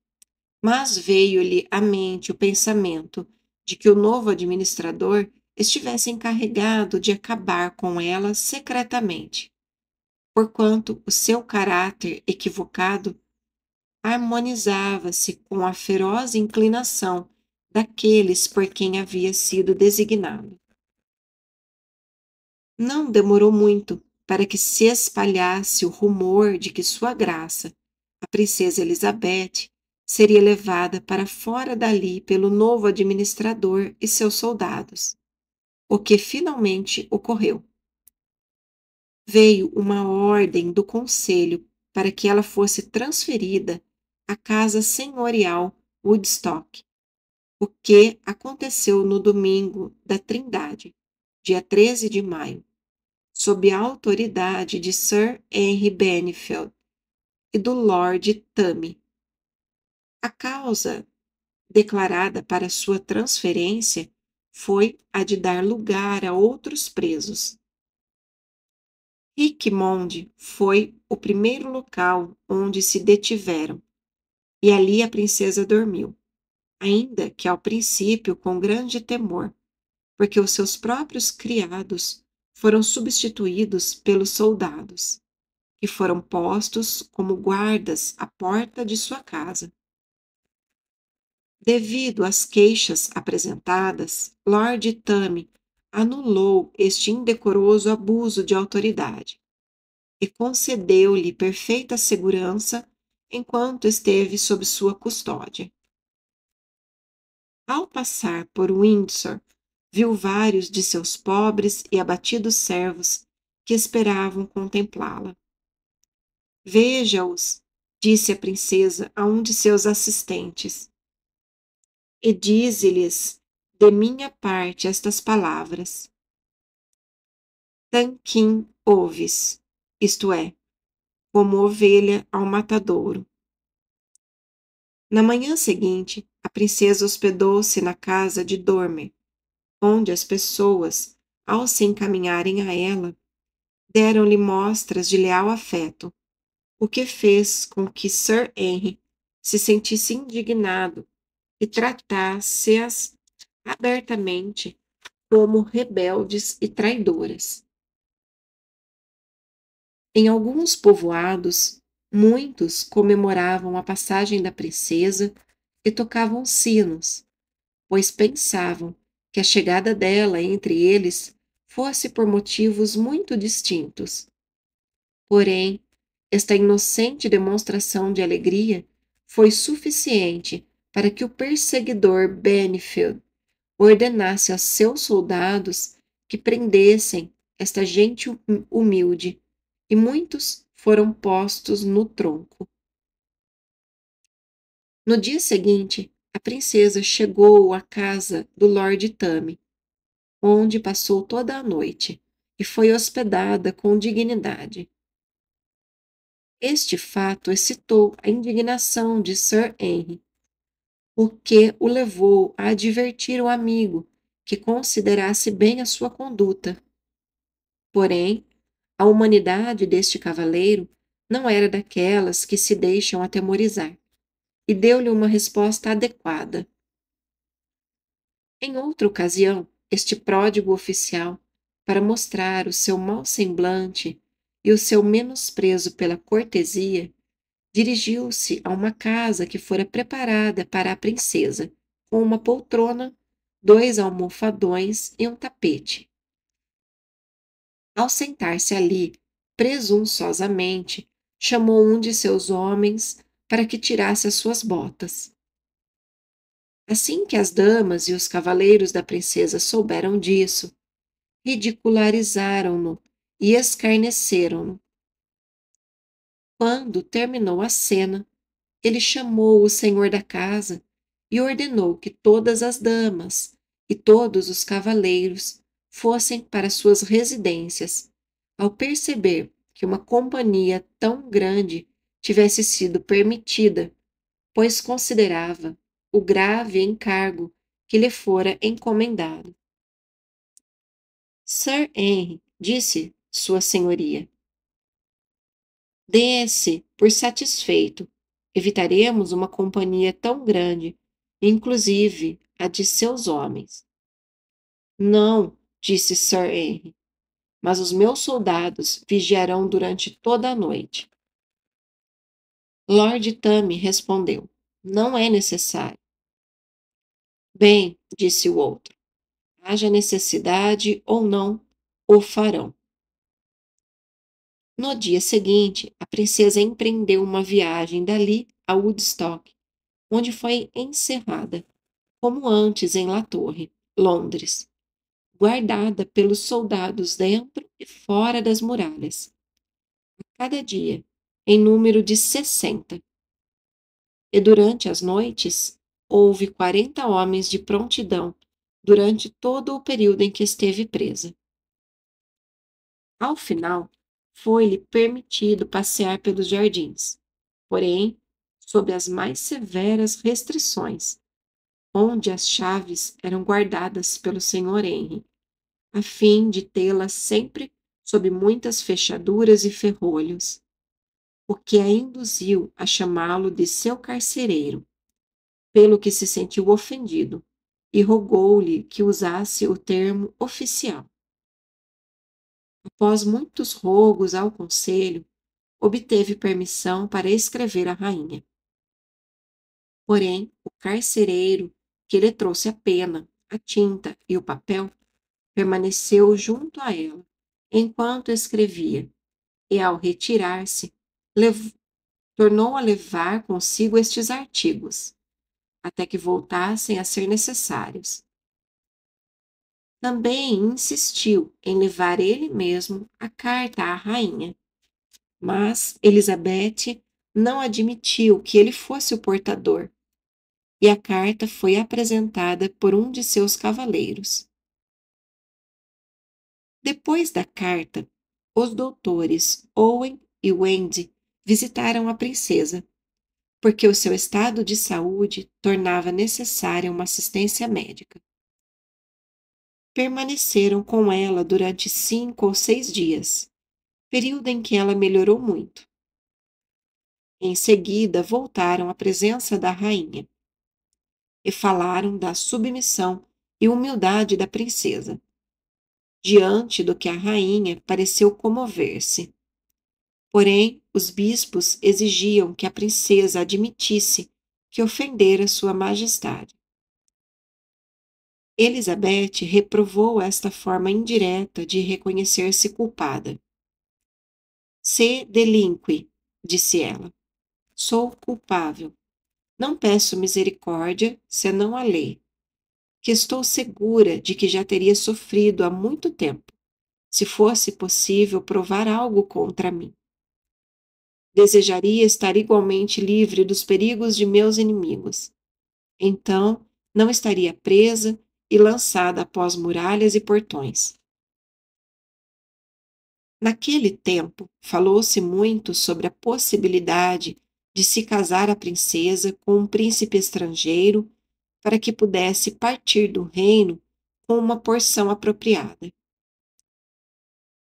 mas veio-lhe à mente o pensamento de que o novo administrador estivesse encarregado de acabar com ela secretamente, porquanto o seu caráter equivocado harmonizava-se com a feroz inclinação daqueles por quem havia sido designado. Não demorou muito para que se espalhasse o rumor de que sua graça, a princesa Elizabeth, seria levada para fora dali pelo novo administrador e seus soldados, o que finalmente ocorreu. Veio uma ordem do conselho para que ela fosse transferida à casa senhorial Woodstock, o que aconteceu no domingo da Trindade, dia 13 de maio, sob a autoridade de Sir Henry Benfield e do Lord Tummy. A causa declarada para sua transferência foi a de dar lugar a outros presos. Rickmond foi o primeiro local onde se detiveram, e ali a princesa dormiu, ainda que ao princípio com grande temor, porque os seus próprios criados foram substituídos pelos soldados, que foram postos como guardas à porta de sua casa. Devido às queixas apresentadas, Lord Tummy anulou este indecoroso abuso de autoridade e concedeu-lhe perfeita segurança enquanto esteve sob sua custódia. Ao passar por Windsor, viu vários de seus pobres e abatidos servos que esperavam contemplá-la. Veja-os, disse a princesa a um de seus assistentes, e dize-lhes de minha parte estas palavras: Tanquim ouves, isto é, como ovelha ao matadouro. Na manhã seguinte, a princesa hospedou-se na casa de Dormer, onde as pessoas, ao se encaminharem a ela, deram-lhe mostras de leal afeto, o que fez com que Sir Henry se sentisse indignado e tratasse-as abertamente como rebeldes e traidoras. Em alguns povoados, muitos comemoravam a passagem da princesa e tocavam sinos, pois pensavam que a chegada dela entre eles fosse por motivos muito distintos. Porém, esta inocente demonstração de alegria foi suficiente para que o perseguidor Benefield ordenasse aos seus soldados que prendessem esta gente humilde, e muitos foram postos no tronco. No dia seguinte, a princesa chegou à casa do Lord Tame, onde passou toda a noite, e foi hospedada com dignidade. Este fato excitou a indignação de Sir Henry, o que o levou a advertir o amigo que considerasse bem a sua conduta. Porém, a humanidade deste cavaleiro não era daquelas que se deixam atemorizar, e deu-lhe uma resposta adequada. Em outra ocasião, este pródigo oficial, para mostrar o seu mau semblante e o seu menosprezo pela cortesia, dirigiu-se a uma casa que fora preparada para a princesa, com uma poltrona, 2 almofadões e um tapete. Ao sentar-se ali, presunçosamente, chamou um de seus homens para que tirasse as suas botas. Assim que as damas e os cavaleiros da princesa souberam disso, ridicularizaram-no e escarneceram-no. Quando terminou a cena, ele chamou o senhor da casa e ordenou que todas as damas e todos os cavaleiros fossem para suas residências, ao perceber que uma companhia tão grande tivesse sido permitida, pois considerava o grave encargo que lhe fora encomendado. Sir Henry, disse Sua Senhoria, dê-se por satisfeito. Evitaremos uma companhia tão grande, inclusive a de seus homens. Não, disse Sir Henry, mas os meus soldados vigiarão durante toda a noite. Lord Tame respondeu, não é necessário. Bem, disse o outro, haja necessidade ou não, o farão. No dia seguinte, a princesa empreendeu uma viagem dali a Woodstock, onde foi encerrada, como antes em La Torre, Londres, guardada pelos soldados dentro e fora das muralhas, a cada dia, em número de 60. E durante as noites, houve 40 homens de prontidão durante todo o período em que esteve presa. Ao final, foi-lhe permitido passear pelos jardins, porém, sob as mais severas restrições, onde as chaves eram guardadas pelo Sr. Henry, a fim de tê-las sempre sob muitas fechaduras e ferrolhos, o que a induziu a chamá-lo de seu carcereiro, pelo que se sentiu ofendido, e rogou-lhe que usasse o termo oficial. Após muitos rogos ao conselho, obteve permissão para escrever à rainha. Porém, o carcereiro, que lhe trouxe a pena, a tinta e o papel, permaneceu junto a ela, enquanto escrevia, e ao retirar-se, tornou a levar consigo estes artigos, até que voltassem a ser necessários. Também insistiu em levar ele mesmo a carta à rainha, mas Elizabeth não admitiu que ele fosse o portador, e a carta foi apresentada por um de seus cavaleiros. Depois da carta, os doutores Owen e Wendy visitaram a princesa, porque o seu estado de saúde tornava necessária uma assistência médica. Permaneceram com ela durante 5 ou 6 dias, período em que ela melhorou muito. Em seguida, voltaram à presença da rainha e falaram da submissão e humildade da princesa, diante do que a rainha pareceu comover-se. Porém, os bispos exigiam que a princesa admitisse que ofendera sua majestade. Elizabeth reprovou esta forma indireta de reconhecer-se culpada. Se delinque, disse ela. Sou culpável. Não peço misericórdia, senão a lei, que estou segura de que já teria sofrido há muito tempo, se fosse possível provar algo contra mim. Desejaria estar igualmente livre dos perigos de meus inimigos. Então, não estaria presa e lançada após muralhas e portões. Naquele tempo, falou-se muito sobre a possibilidade de se casar a princesa com um príncipe estrangeiro para que pudesse partir do reino com uma porção apropriada.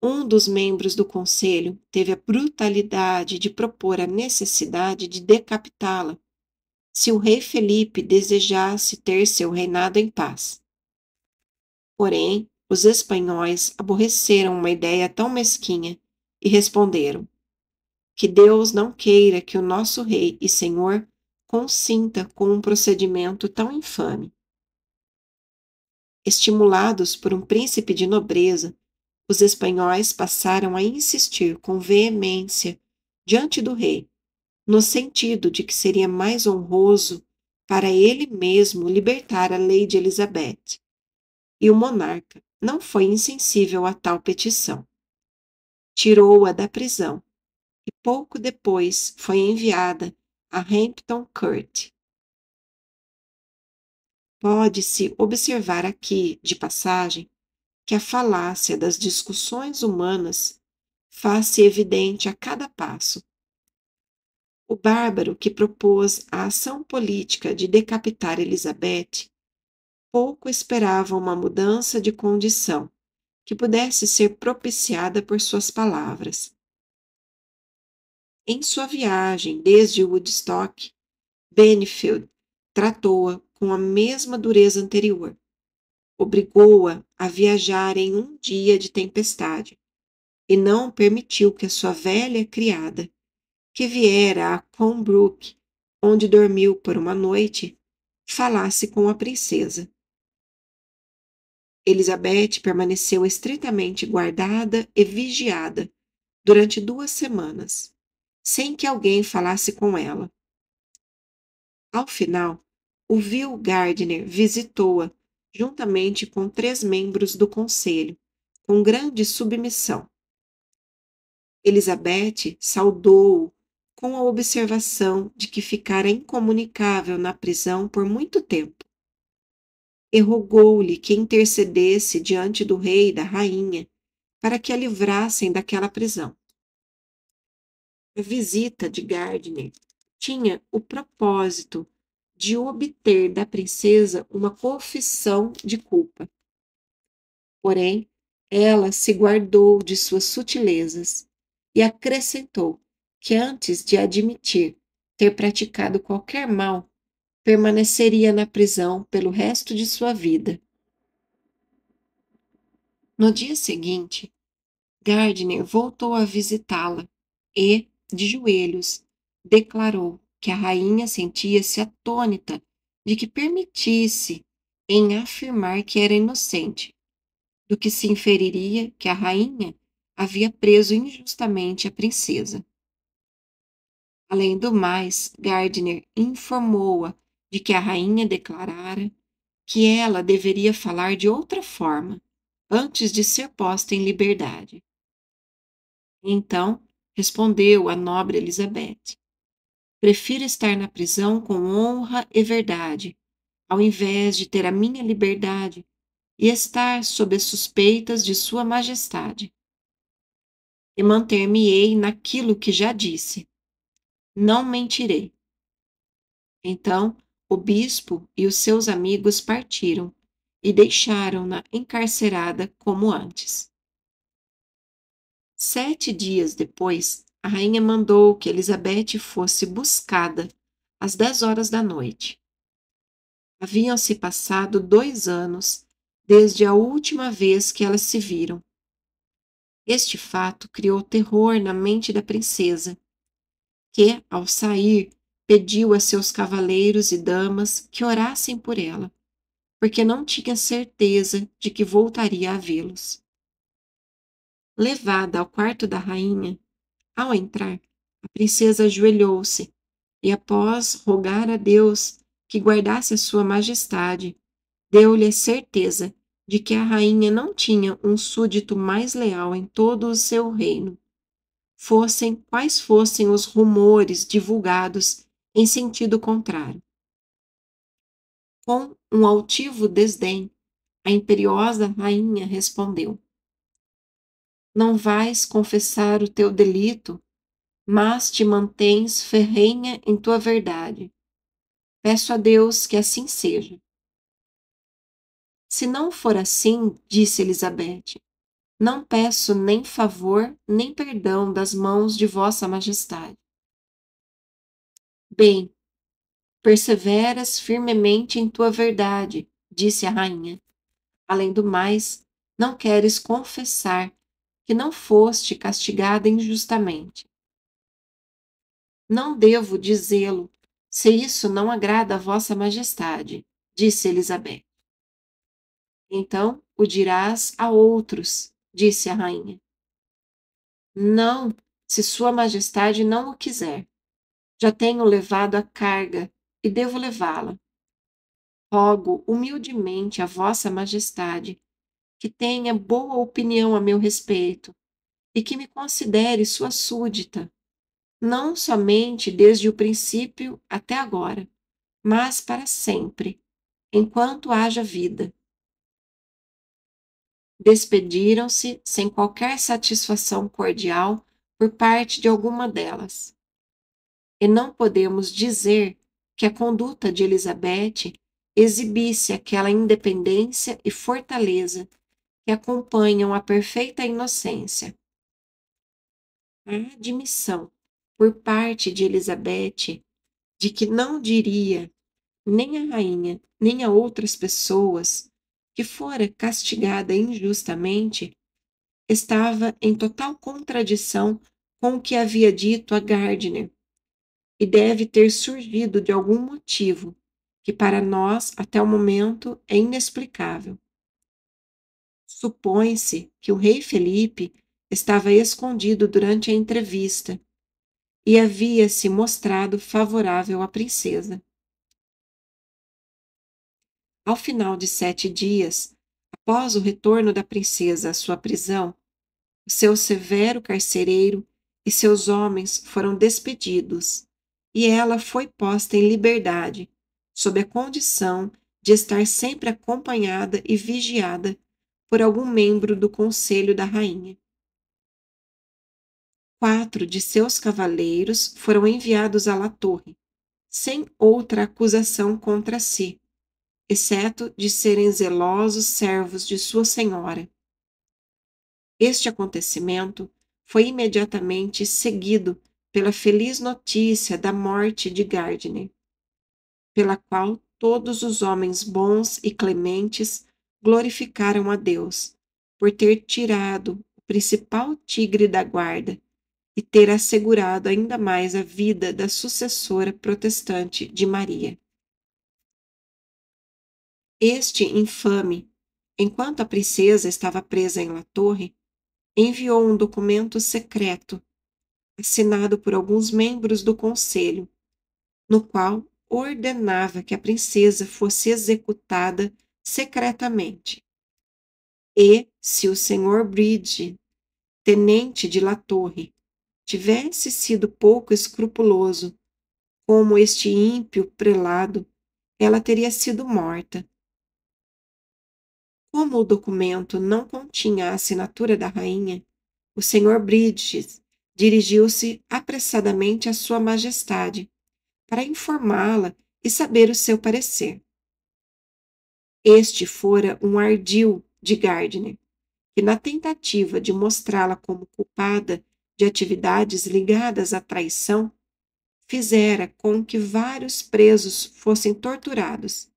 Um dos membros do conselho teve a brutalidade de propor a necessidade de decapitá-la, se o rei Felipe desejasse ter seu reinado em paz. Porém, os espanhóis aborreceram uma ideia tão mesquinha e responderam: que Deus não queira que o nosso rei e senhor consinta com um procedimento tão infame. Estimulados por um príncipe de nobreza, os espanhóis passaram a insistir com veemência diante do rei, no sentido de que seria mais honroso para ele mesmo libertar a Lady Elizabeth. E o monarca não foi insensível a tal petição. Tirou-a da prisão e pouco depois foi enviada a Hampton Court. Pode-se observar aqui, de passagem, que a falácia das discussões humanas faz-se evidente a cada passo. O bárbaro que propôs a ação política de decapitar Elizabeth pouco esperava uma mudança de condição que pudesse ser propiciada por suas palavras. Em sua viagem desde Woodstock, Benfield tratou-a com a mesma dureza anterior. Obrigou-a a viajar em um dia de tempestade e não permitiu que a sua velha criada, que viera a Colnbrook, onde dormiu por uma noite, falasse com a princesa. Elizabeth permaneceu estritamente guardada e vigiada durante 2 semanas, sem que alguém falasse com ela. Ao final, o vil Gardiner visitou-a juntamente com 3 membros do conselho, com grande submissão. Elizabeth saudou-o com a observação de que ficara incomunicável na prisão por muito tempo. E rogou-lhe que intercedesse diante do rei e da rainha para que a livrassem daquela prisão. A visita de Gardiner tinha o propósito de obter da princesa uma confissão de culpa. Porém, ela se guardou de suas sutilezas e acrescentou que antes de admitir ter praticado qualquer mal, permaneceria na prisão pelo resto de sua vida. No dia seguinte, Gardiner voltou a visitá-la e, de joelhos, declarou que a rainha sentia-se atônita de que permitisse em afirmar que era inocente, do que se inferiria que a rainha havia preso injustamente a princesa. Além do mais, Gardiner informou-a de que a rainha declarara que ela deveria falar de outra forma, antes de ser posta em liberdade. Então, respondeu a nobre Elizabeth: prefiro estar na prisão com honra e verdade, ao invés de ter a minha liberdade e estar sob as suspeitas de Sua Majestade. E manter-me-ei naquilo que já disse. Não mentirei. Então, o bispo e os seus amigos partiram e deixaram-na encarcerada como antes. 7 dias depois, a rainha mandou que Elizabeth fosse buscada às 10 horas da noite. Haviam-se passado 2 anos desde a última vez que elas se viram. Este fato criou terror na mente da princesa, que, ao sair, pediu a seus cavaleiros e damas que orassem por ela, porque não tinha certeza de que voltaria a vê-los. Levada ao quarto da rainha, ao entrar, a princesa ajoelhou-se e, após rogar a Deus que guardasse a sua majestade, deu-lhe a certeza de que a rainha não tinha um súdito mais leal em todo o seu reino, fossem quais fossem os rumores divulgados em sentido contrário. Com um altivo desdém, a imperiosa rainha respondeu: Não vais confessar o teu delito, mas te mantens ferrenha em tua verdade. Peço a Deus que assim seja. Se não for assim, disse Elizabeth, não peço nem favor nem perdão das mãos de vossa majestade. Bem, perseveras firmemente em tua verdade, disse a rainha. Além do mais, não queres confessar que não foste castigada injustamente. Não devo dizê-lo, se isso não agrada a vossa majestade, disse Elizabeth. Então o dirás a outros, disse a rainha. Não, se sua majestade não o quiser. Já tenho levado a carga e devo levá-la. Rogo humildemente a vossa majestade que tenha boa opinião a meu respeito e que me considere sua súdita, não somente desde o princípio até agora, mas para sempre, enquanto haja vida. Despediram-se sem qualquer satisfação cordial por parte de alguma delas. E não podemos dizer que a conduta de Elizabeth exibisse aquela independência e fortaleza que acompanham a perfeita inocência. A admissão por parte de Elizabeth de que não diria nem à rainha nem a outras pessoas que fora castigada injustamente estava em total contradição com o que havia dito a Gardiner e deve ter surgido de algum motivo que para nós até o momento é inexplicável. Supõe-se que o rei Felipe estava escondido durante a entrevista e havia se mostrado favorável à princesa. Ao final de 7 dias, após o retorno da princesa à sua prisão, o seu severo carcereiro e seus homens foram despedidos, e ela foi posta em liberdade, sob a condição de estar sempre acompanhada e vigiada por algum membro do conselho da rainha. 4 de seus cavaleiros foram enviados à La Torre, sem outra acusação contra si, exceto de serem zelosos servos de sua senhora. Este acontecimento foi imediatamente seguido pela feliz notícia da morte de Gardiner, pela qual todos os homens bons e clementes glorificaram a Deus, por ter tirado o principal tigre da guarda e ter assegurado ainda mais a vida da sucessora protestante de Maria. Este infame, enquanto a princesa estava presa em La Torre, enviou um documento secreto, assinado por alguns membros do conselho, no qual ordenava que a princesa fosse executada secretamente. E, se o Sr. Bridge, tenente de La Torre, tivesse sido pouco escrupuloso, como este ímpio prelado, ela teria sido morta. Como o documento não continha a assinatura da rainha, o Sr. Bridges dirigiu-se apressadamente à Sua Majestade, para informá-la e saber o seu parecer. Este fora um ardil de Gardiner, que, na tentativa de mostrá-la como culpada de atividades ligadas à traição fizera com que vários presos fossem torturados,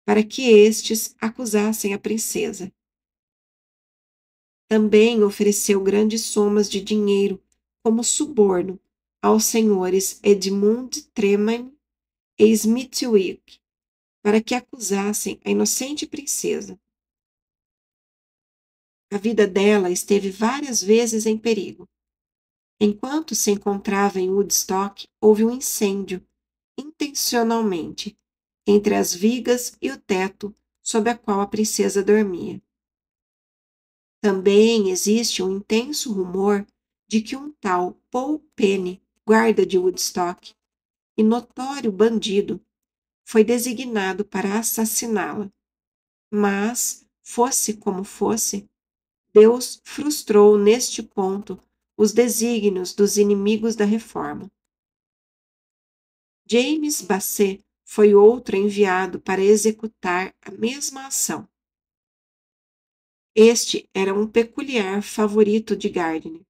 para que estes acusassem a princesa. Também ofereceu grandes somas de dinheiro como suborno aos senhores Edmund Tremaine e Smithwick, para que acusassem a inocente princesa. A vida dela esteve várias vezes em perigo. Enquanto se encontrava em Woodstock, houve um incêndio, intencionalmente, entre as vigas e o teto sob a qual a princesa dormia. Também existe um intenso rumor de que um tal Paul Penny, guarda de Woodstock, e notório bandido, foi designado para assassiná-la. Mas, fosse como fosse, Deus frustrou neste ponto os desígnios dos inimigos da reforma. James Basset foi outro enviado para executar a mesma ação. Este era um peculiar favorito de Gardiner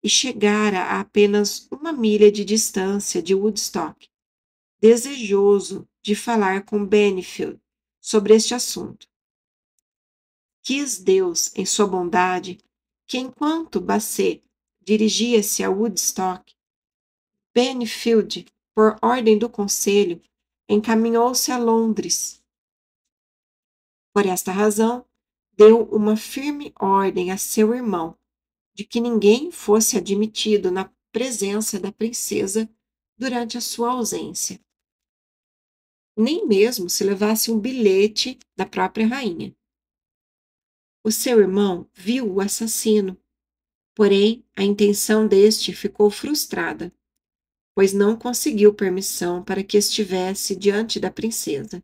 e chegara a apenas 1 milha de distância de Woodstock, desejoso de falar com Benfield sobre este assunto. Quis Deus, em sua bondade, que enquanto Basset dirigia-se a Woodstock, Benfield, por ordem do conselho, encaminhou-se a Londres. Por esta razão, deu uma firme ordem a seu irmão de que ninguém fosse admitido na presença da princesa durante a sua ausência. Nem mesmo se levasse um bilhete da própria rainha. O seu irmão viu o assassino, porém a intenção deste ficou frustrada, pois não conseguiu permissão para que estivesse diante da princesa.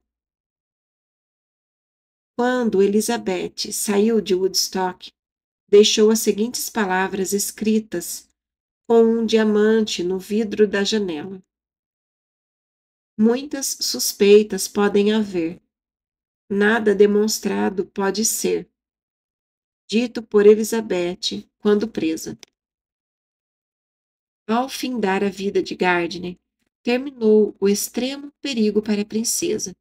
Quando Elizabeth saiu de Woodstock, deixou as seguintes palavras escritas com um diamante no vidro da janela. Muitas suspeitas podem haver, nada demonstrado pode ser. Dito por Elizabeth quando presa. Ao findar a vida de Gardiner, terminou o extremo perigo para a princesa,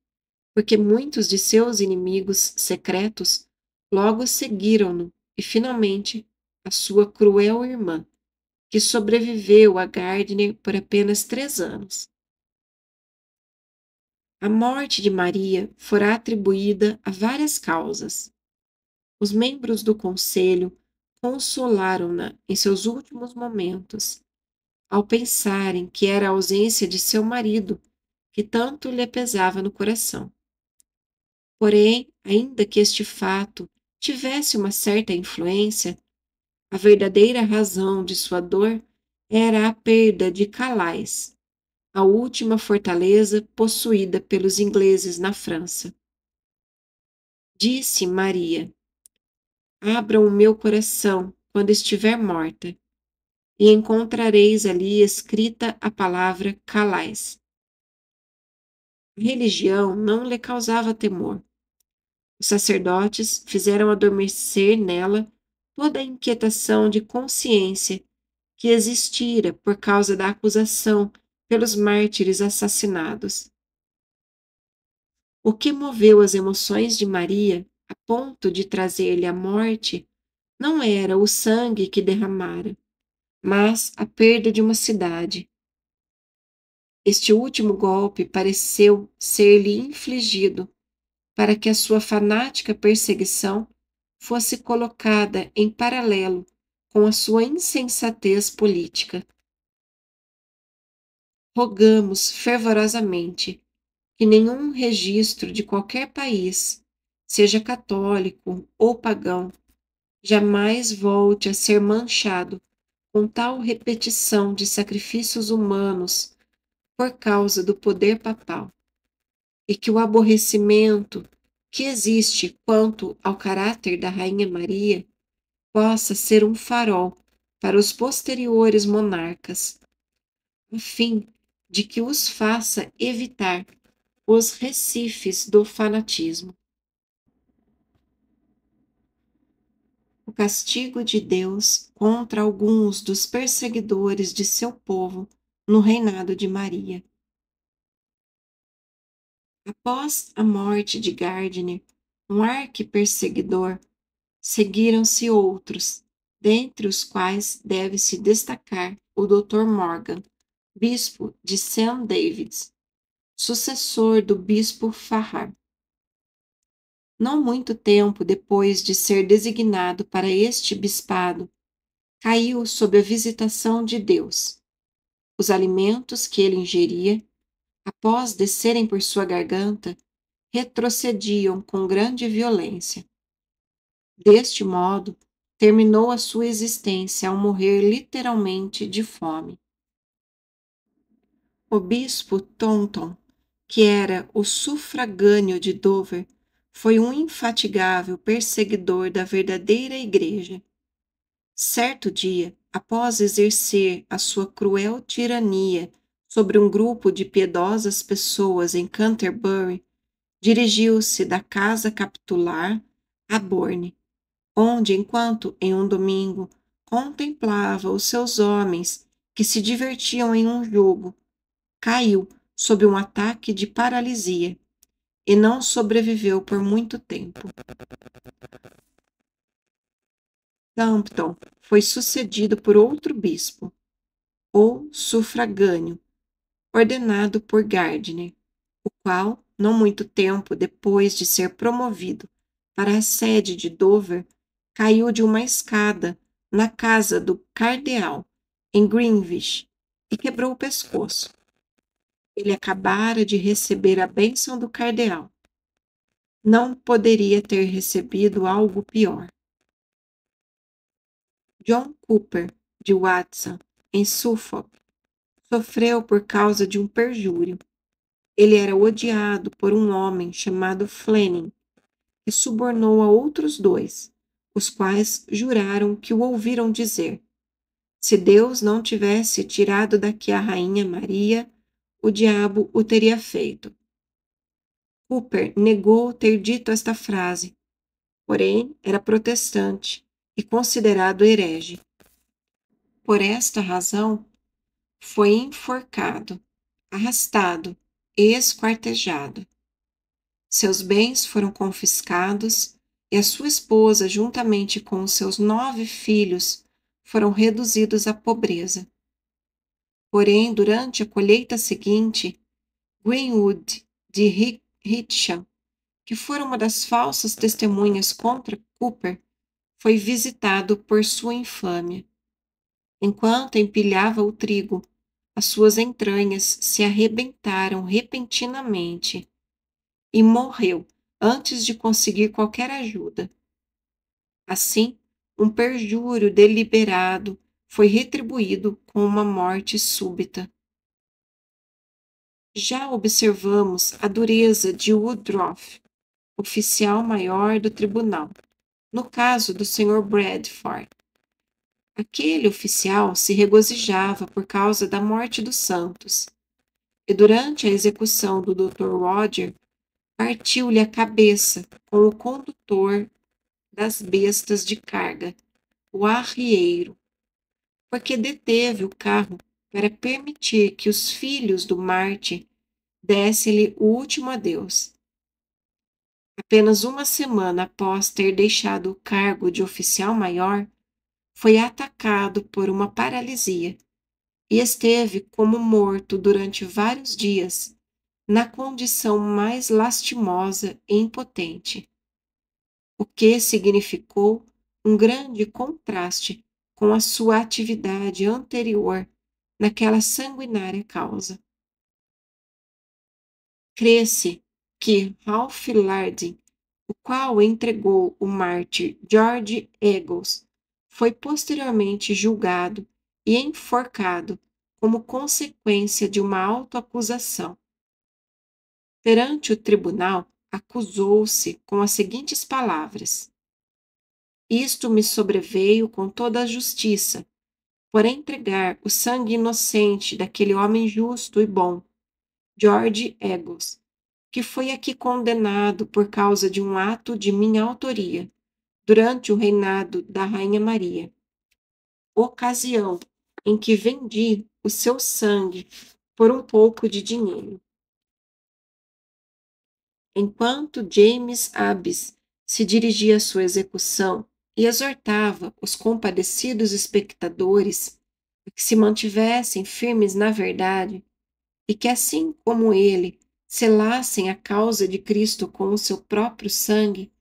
porque muitos de seus inimigos secretos logo seguiram-no e, finalmente, a sua cruel irmã, que sobreviveu a Gardiner por apenas 3 anos. A morte de Maria fora atribuída a várias causas. Os membros do conselho consolaram-na em seus últimos momentos, ao pensarem que era a ausência de seu marido que tanto lhe pesava no coração. Porém, ainda que este fato tivesse uma certa influência, a verdadeira razão de sua dor era a perda de Calais, a última fortaleza possuída pelos ingleses na França. Disse Maria: abram o meu coração quando estiver morta, e encontrareis ali escrita a palavra Calais. A religião não lhe causava temor. Os sacerdotes fizeram adormecer nela toda a inquietação de consciência que existira por causa da acusação pelos mártires assassinados. O que moveu as emoções de Maria a ponto de trazer-lhe a morte não era o sangue que derramara, mas a perda de uma cidade. Este último golpe pareceu ser-lhe infligido para que a sua fanática perseguição fosse colocada em paralelo com a sua insensatez política. Rogamos fervorosamente que nenhum registro de qualquer país, seja católico ou pagão, jamais volte a ser manchado com tal repetição de sacrifícios humanos por causa do poder papal, e que o aborrecimento que existe quanto ao caráter da Rainha Maria possa ser um farol para os posteriores monarcas, a fim de que os faça evitar os recifes do fanatismo. o castigo de Deus contra alguns dos perseguidores de seu povo no reinado de Maria. Após a morte de Gardner, um arqui-perseguidor, seguiram-se outros, dentre os quais deve-se destacar o Dr. Morgan, bispo de St. David's, sucessor do bispo Farrar. Não muito tempo depois de ser designado para este bispado, caiu sob a visitação de Deus. Os alimentos que ele ingeria, após descerem por sua garganta, retrocediam com grande violência. Deste modo, terminou a sua existência ao morrer literalmente de fome. O bispo Taunton, que era o sufragâneo de Dover, foi um infatigável perseguidor da verdadeira igreja. Certo dia, após exercer a sua cruel tirania sobre um grupo de piedosas pessoas em Canterbury, dirigiu-se da casa capitular a Bourne, onde, enquanto em um domingo contemplava os seus homens que se divertiam em um jogo, caiu sob um ataque de paralisia e não sobreviveu por muito tempo. Campton foi sucedido por outro bispo, ou sufragâneo, ordenado por Gardiner, o qual, não muito tempo depois de ser promovido para a sede de Dover, caiu de uma escada na casa do cardeal, em Greenwich, e quebrou o pescoço. Ele acabara de receber a bênção do cardeal. Não poderia ter recebido algo pior. John Cooper, de Watson, em Suffolk, sofreu por causa de um perjúrio. Ele era odiado por um homem chamado Fleming, que subornou a outros dois, os quais juraram que o ouviram dizer: se Deus não tivesse tirado daqui a rainha Maria, o diabo o teria feito. Cooper negou ter dito esta frase, porém era protestante e considerado herege. Por esta razão, foi enforcado, arrastado e esquartejado. Seus bens foram confiscados e a sua esposa, juntamente com os seus 9 filhos, foram reduzidos à pobreza. Porém, durante a colheita seguinte, Greenwood de Hitcham, que fora uma das falsas testemunhas contra Cooper, foi visitado por sua infâmia. Enquanto empilhava o trigo, as suas entranhas se arrebentaram repentinamente e morreu antes de conseguir qualquer ajuda. Assim, um perjúrio deliberado foi retribuído com uma morte súbita. Já observamos a dureza de Woodroffe, oficial maior do tribunal, no caso do Sr. Bradford. Aquele oficial se regozijava por causa da morte dos santos, e durante a execução do Dr. Roger, partiu-lhe a cabeça com o condutor das bestas de carga, o arrieiro, porque deteve o carro para permitir que os filhos do Marte dessem-lhe o último adeus. Apenas uma semana após ter deixado o cargo de oficial maior, foi atacado por uma paralisia e esteve como morto durante vários dias, na condição mais lastimosa e impotente, o que significou um grande contraste com a sua atividade anterior naquela sanguinária causa. Crê-se que Ralph Lardin, o qual entregou o mártir George Eagles, foi posteriormente julgado e enforcado como consequência de uma autoacusação. Perante o tribunal, acusou-se com as seguintes palavras: isto me sobreveio com toda a justiça, por entregar o sangue inocente daquele homem justo e bom, George Eagles, que foi aqui condenado por causa de um ato de minha autoria, durante o reinado da Rainha Maria, ocasião em que vendi o seu sangue por um pouco de dinheiro. Enquanto James Abbes se dirigia à sua execução e exortava os compadecidos espectadores a que se mantivessem firmes na verdade e que, assim como ele, selassem a causa de Cristo com o seu próprio sangue,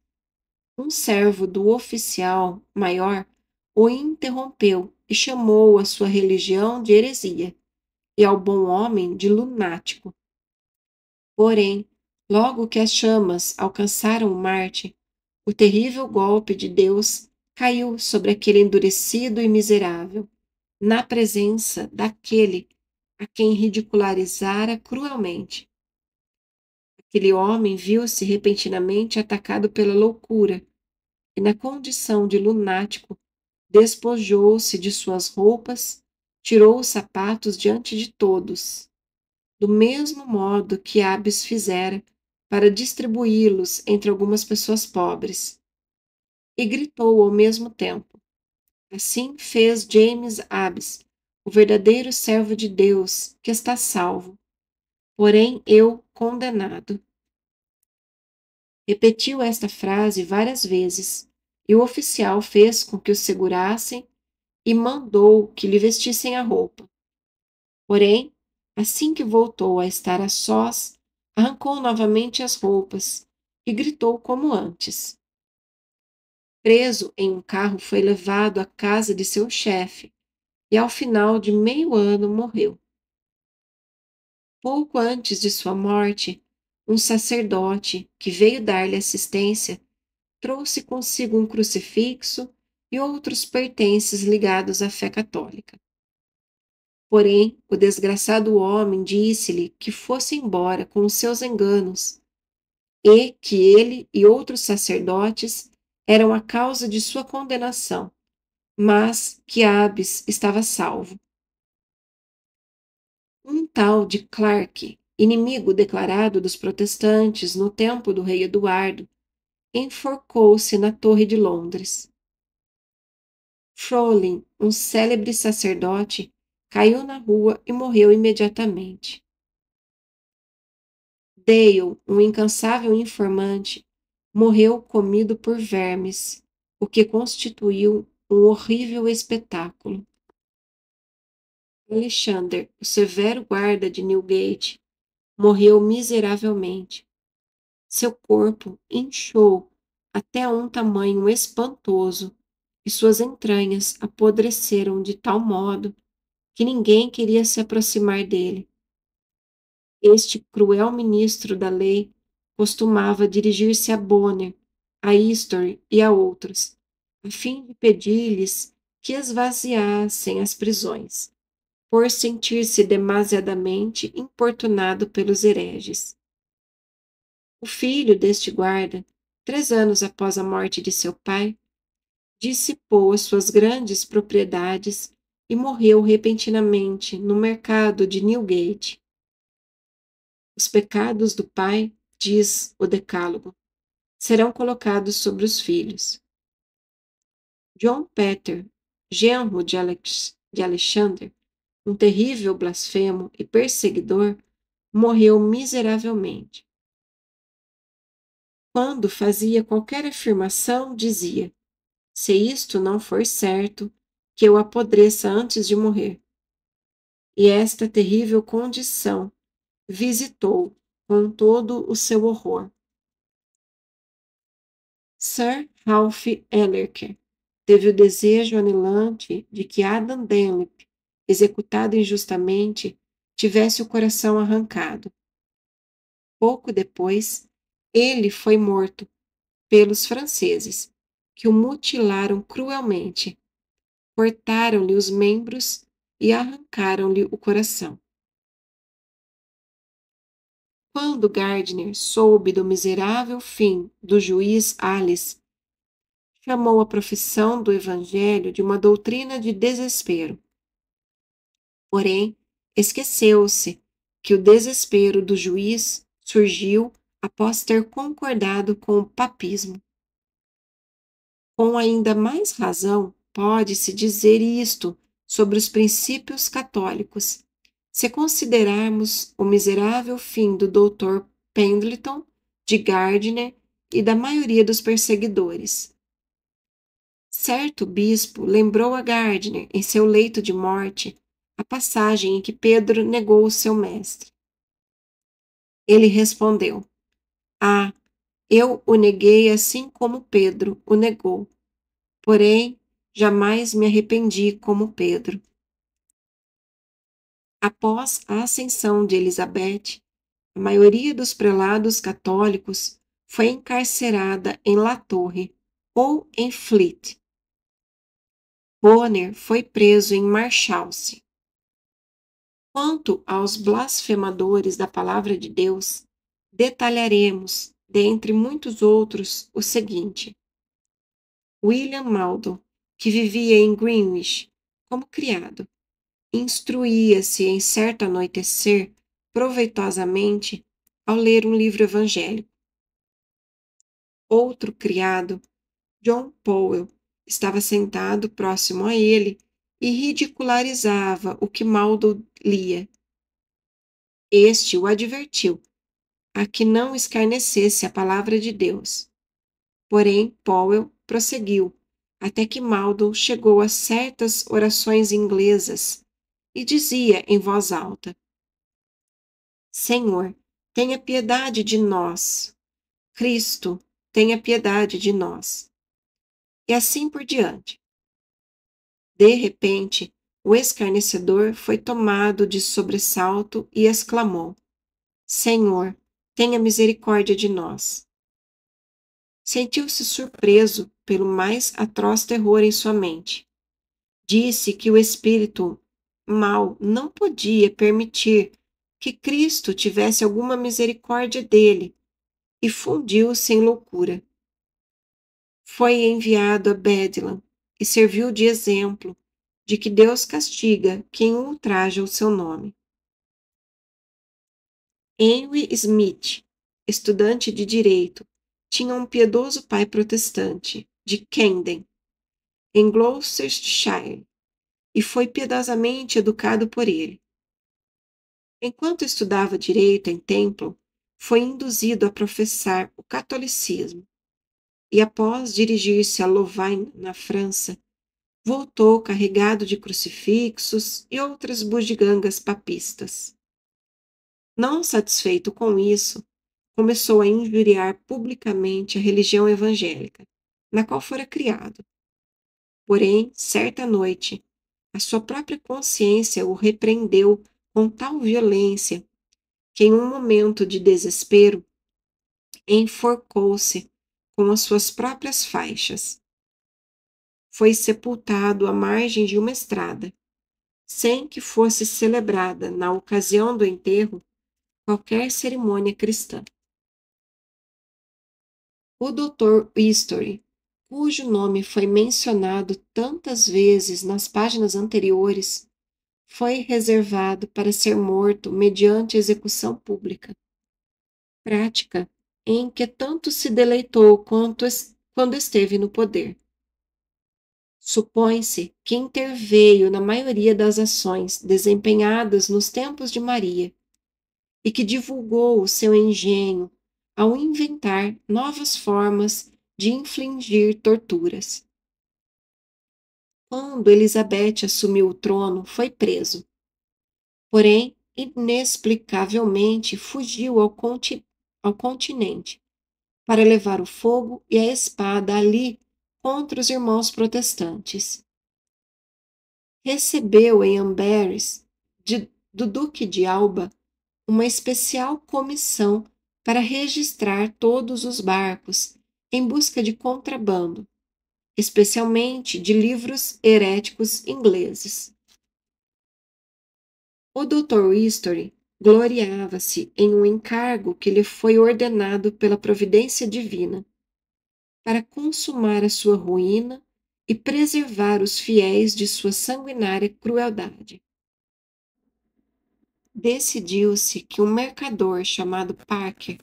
um servo do oficial maior o interrompeu e chamou a sua religião de heresia e ao bom homem de lunático. Porém, logo que as chamas alcançaram Marte, o terrível golpe de Deus caiu sobre aquele endurecido e miserável, na presença daquele a quem ridicularizara cruelmente. Aquele homem viu-se repentinamente atacado pela loucura e, na condição de lunático, despojou-se de suas roupas, tirou os sapatos diante de todos, do mesmo modo que Abbes fizera para distribuí-los entre algumas pessoas pobres, e gritou ao mesmo tempo: assim fez James Abbes, o verdadeiro servo de Deus, que está salvo, porém eu condenado. Repetiu esta frase várias vezes, e o oficial fez com que o segurassem e mandou que lhe vestissem a roupa. Porém, assim que voltou a estar a sós, arrancou novamente as roupas e gritou como antes. Preso em um carro, foi levado à casa de seu chefe e, ao final de meio ano, morreu. Pouco antes de sua morte, um sacerdote que veio dar-lhe assistência trouxe consigo um crucifixo e outros pertences ligados à fé católica. Porém, o desgraçado homem disse-lhe que fosse embora com os seus enganos e que ele e outros sacerdotes eram a causa de sua condenação, mas que Abbes estava salvo. Um tal de Clarke, inimigo declarado dos protestantes no tempo do rei Eduardo, enforcou-se na Torre de Londres. Frolin, um célebre sacerdote, caiu na rua e morreu imediatamente. Dale, um incansável informante, morreu comido por vermes, o que constituiu um horrível espetáculo. Alexander, o severo guarda de Newgate, morreu miseravelmente. Seu corpo inchou até um tamanho espantoso e suas entranhas apodreceram de tal modo que ninguém queria se aproximar dele. Este cruel ministro da lei costumava dirigir-se a Bonner, a History e a outros, a fim de pedir-lhes que esvaziassem as prisões, por sentir-se demasiadamente importunado pelos hereges. O filho deste guarda, 3 anos após a morte de seu pai, dissipou as suas grandes propriedades e morreu repentinamente no mercado de Newgate. Os pecados do pai, diz o Decálogo, serão colocados sobre os filhos. John Peter, genro de Alexander, um terrível blasfemo e perseguidor, morreu miseravelmente. Quando fazia qualquer afirmação, dizia: se isto não for certo, que eu apodreça antes de morrer. E esta terrível condição visitou com todo o seu horror. Sir Ralph Ellerker teve o desejo anelante de que Adam Dunlop, executado injustamente, tivesse o coração arrancado. Pouco depois, ele foi morto pelos franceses, que o mutilaram cruelmente, cortaram-lhe os membros e arrancaram-lhe o coração. Quando Gardiner soube do miserável fim do juiz Alice, chamou a profissão do Evangelho de uma doutrina de desespero. Porém, esqueceu-se que o desespero do juiz surgiu após ter concordado com o papismo. Com ainda mais razão, pode-se dizer isto sobre os princípios católicos, se considerarmos o miserável fim do Dr. Pendleton, de Gardiner e da maioria dos perseguidores. Certo bispo lembrou a Gardiner, em seu leito de morte, a passagem em que Pedro negou o seu mestre. Ele respondeu: Ah, eu o neguei assim como Pedro o negou. Porém, jamais me arrependi como Pedro. Após a ascensão de Elizabeth, a maioria dos prelados católicos foi encarcerada em La Torre ou em Fleet. Bonner foi preso em Marshalsea. Quanto aos blasfemadores da palavra de Deus, detalharemos, dentre muitos outros, o seguinte: William Mauldon, que vivia em Greenwich como criado, instruía-se em certo anoitecer proveitosamente ao ler um livro evangélico. Outro criado, John Powell, estava sentado próximo a ele e ridicularizava o que Mauldon lia. Este o advertiu a que não escarnecesse a palavra de Deus. Porém, Powell prosseguiu, até que Mauldon chegou a certas orações inglesas e dizia em voz alta: Senhor, tenha piedade de nós. Cristo, tenha piedade de nós. E assim por diante. De repente, o escarnecedor foi tomado de sobressalto e exclamou: Senhor, tenha misericórdia de nós. Sentiu-se surpreso pelo mais atroz terror em sua mente. Disse que o espírito mau não podia permitir que Cristo tivesse alguma misericórdia dele e fundiu-se em loucura. Foi enviado a Bedlam e serviu de exemplo de que Deus castiga quem ultraja o seu nome. Henry Smith, estudante de direito, tinha um piedoso pai protestante, de Camden, em Gloucestershire, e foi piedosamente educado por ele. Enquanto estudava direito em Temple, foi induzido a professar o catolicismo e, após dirigir-se a Louvain, na França, voltou carregado de crucifixos e outras bugigangas papistas. Não satisfeito com isso, começou a injuriar publicamente a religião evangélica, na qual fora criado. Porém, certa noite, a sua própria consciência o repreendeu com tal violência que, em um momento de desespero, enforcou-se com as suas próprias faixas. Foi sepultado à margem de uma estrada, sem que fosse celebrada, na ocasião do enterro, qualquer cerimônia cristã. O Dr. History, cujo nome foi mencionado tantas vezes nas páginas anteriores, foi reservado para ser morto mediante execução pública, prática em que tanto se deleitou quando esteve no poder. Supõe-se que interveio na maioria das ações desempenhadas nos tempos de Maria e que divulgou o seu engenho ao inventar novas formas de infligir torturas. Quando Elizabeth assumiu o trono, foi preso. Porém, inexplicavelmente fugiu ao continente para levar o fogo e a espada ali contra os irmãos protestantes. Recebeu em Amberes, do Duque de Alba, uma especial comissão para registrar todos os barcos em busca de contrabando, especialmente de livros heréticos ingleses. O Dr. History gloriava-se em um encargo que lhe foi ordenado pela providência divina, para consumar a sua ruína e preservar os fiéis de sua sanguinária crueldade. Decidiu-se que um mercador chamado Parker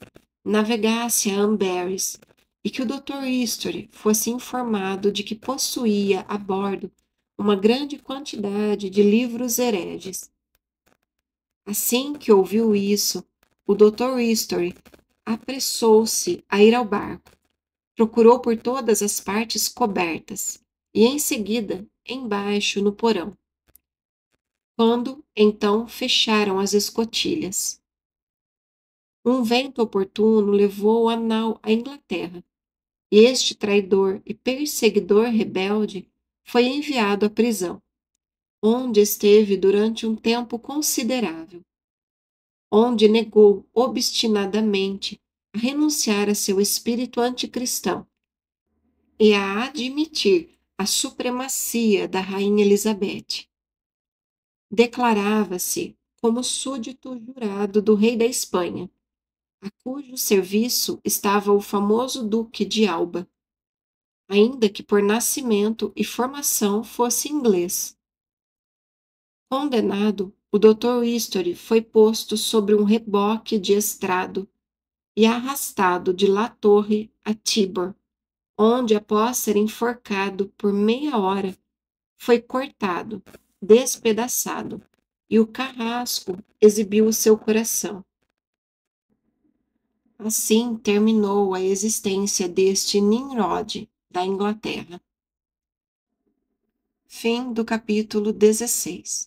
navegasse a Amberes e que o Dr. History fosse informado de que possuía a bordo uma grande quantidade de livros hereges. Assim que ouviu isso, o Dr. History apressou-se a ir ao barco, procurou por todas as partes cobertas e, em seguida, embaixo no porão. Quando, então, fecharam as escotilhas. Um vento oportuno levou a nau à Inglaterra, e este traidor e perseguidor rebelde foi enviado à prisão, onde esteve durante um tempo considerável, onde negou obstinadamente a renunciar a seu espírito anticristão e a admitir a supremacia da rainha Elizabeth. Declarava-se como súdito jurado do rei da Espanha, a cujo serviço estava o famoso Duque de Alba, ainda que por nascimento e formação fosse inglês. Condenado, o Dr. History foi posto sobre um reboque de estrado e arrastado de La Torre a Tyburn, onde, após ser enforcado por meia hora, foi cortado, despedaçado, e o carrasco exibiu o seu coração. Assim terminou a existência deste Nimrod da Inglaterra. Fim do capítulo 16.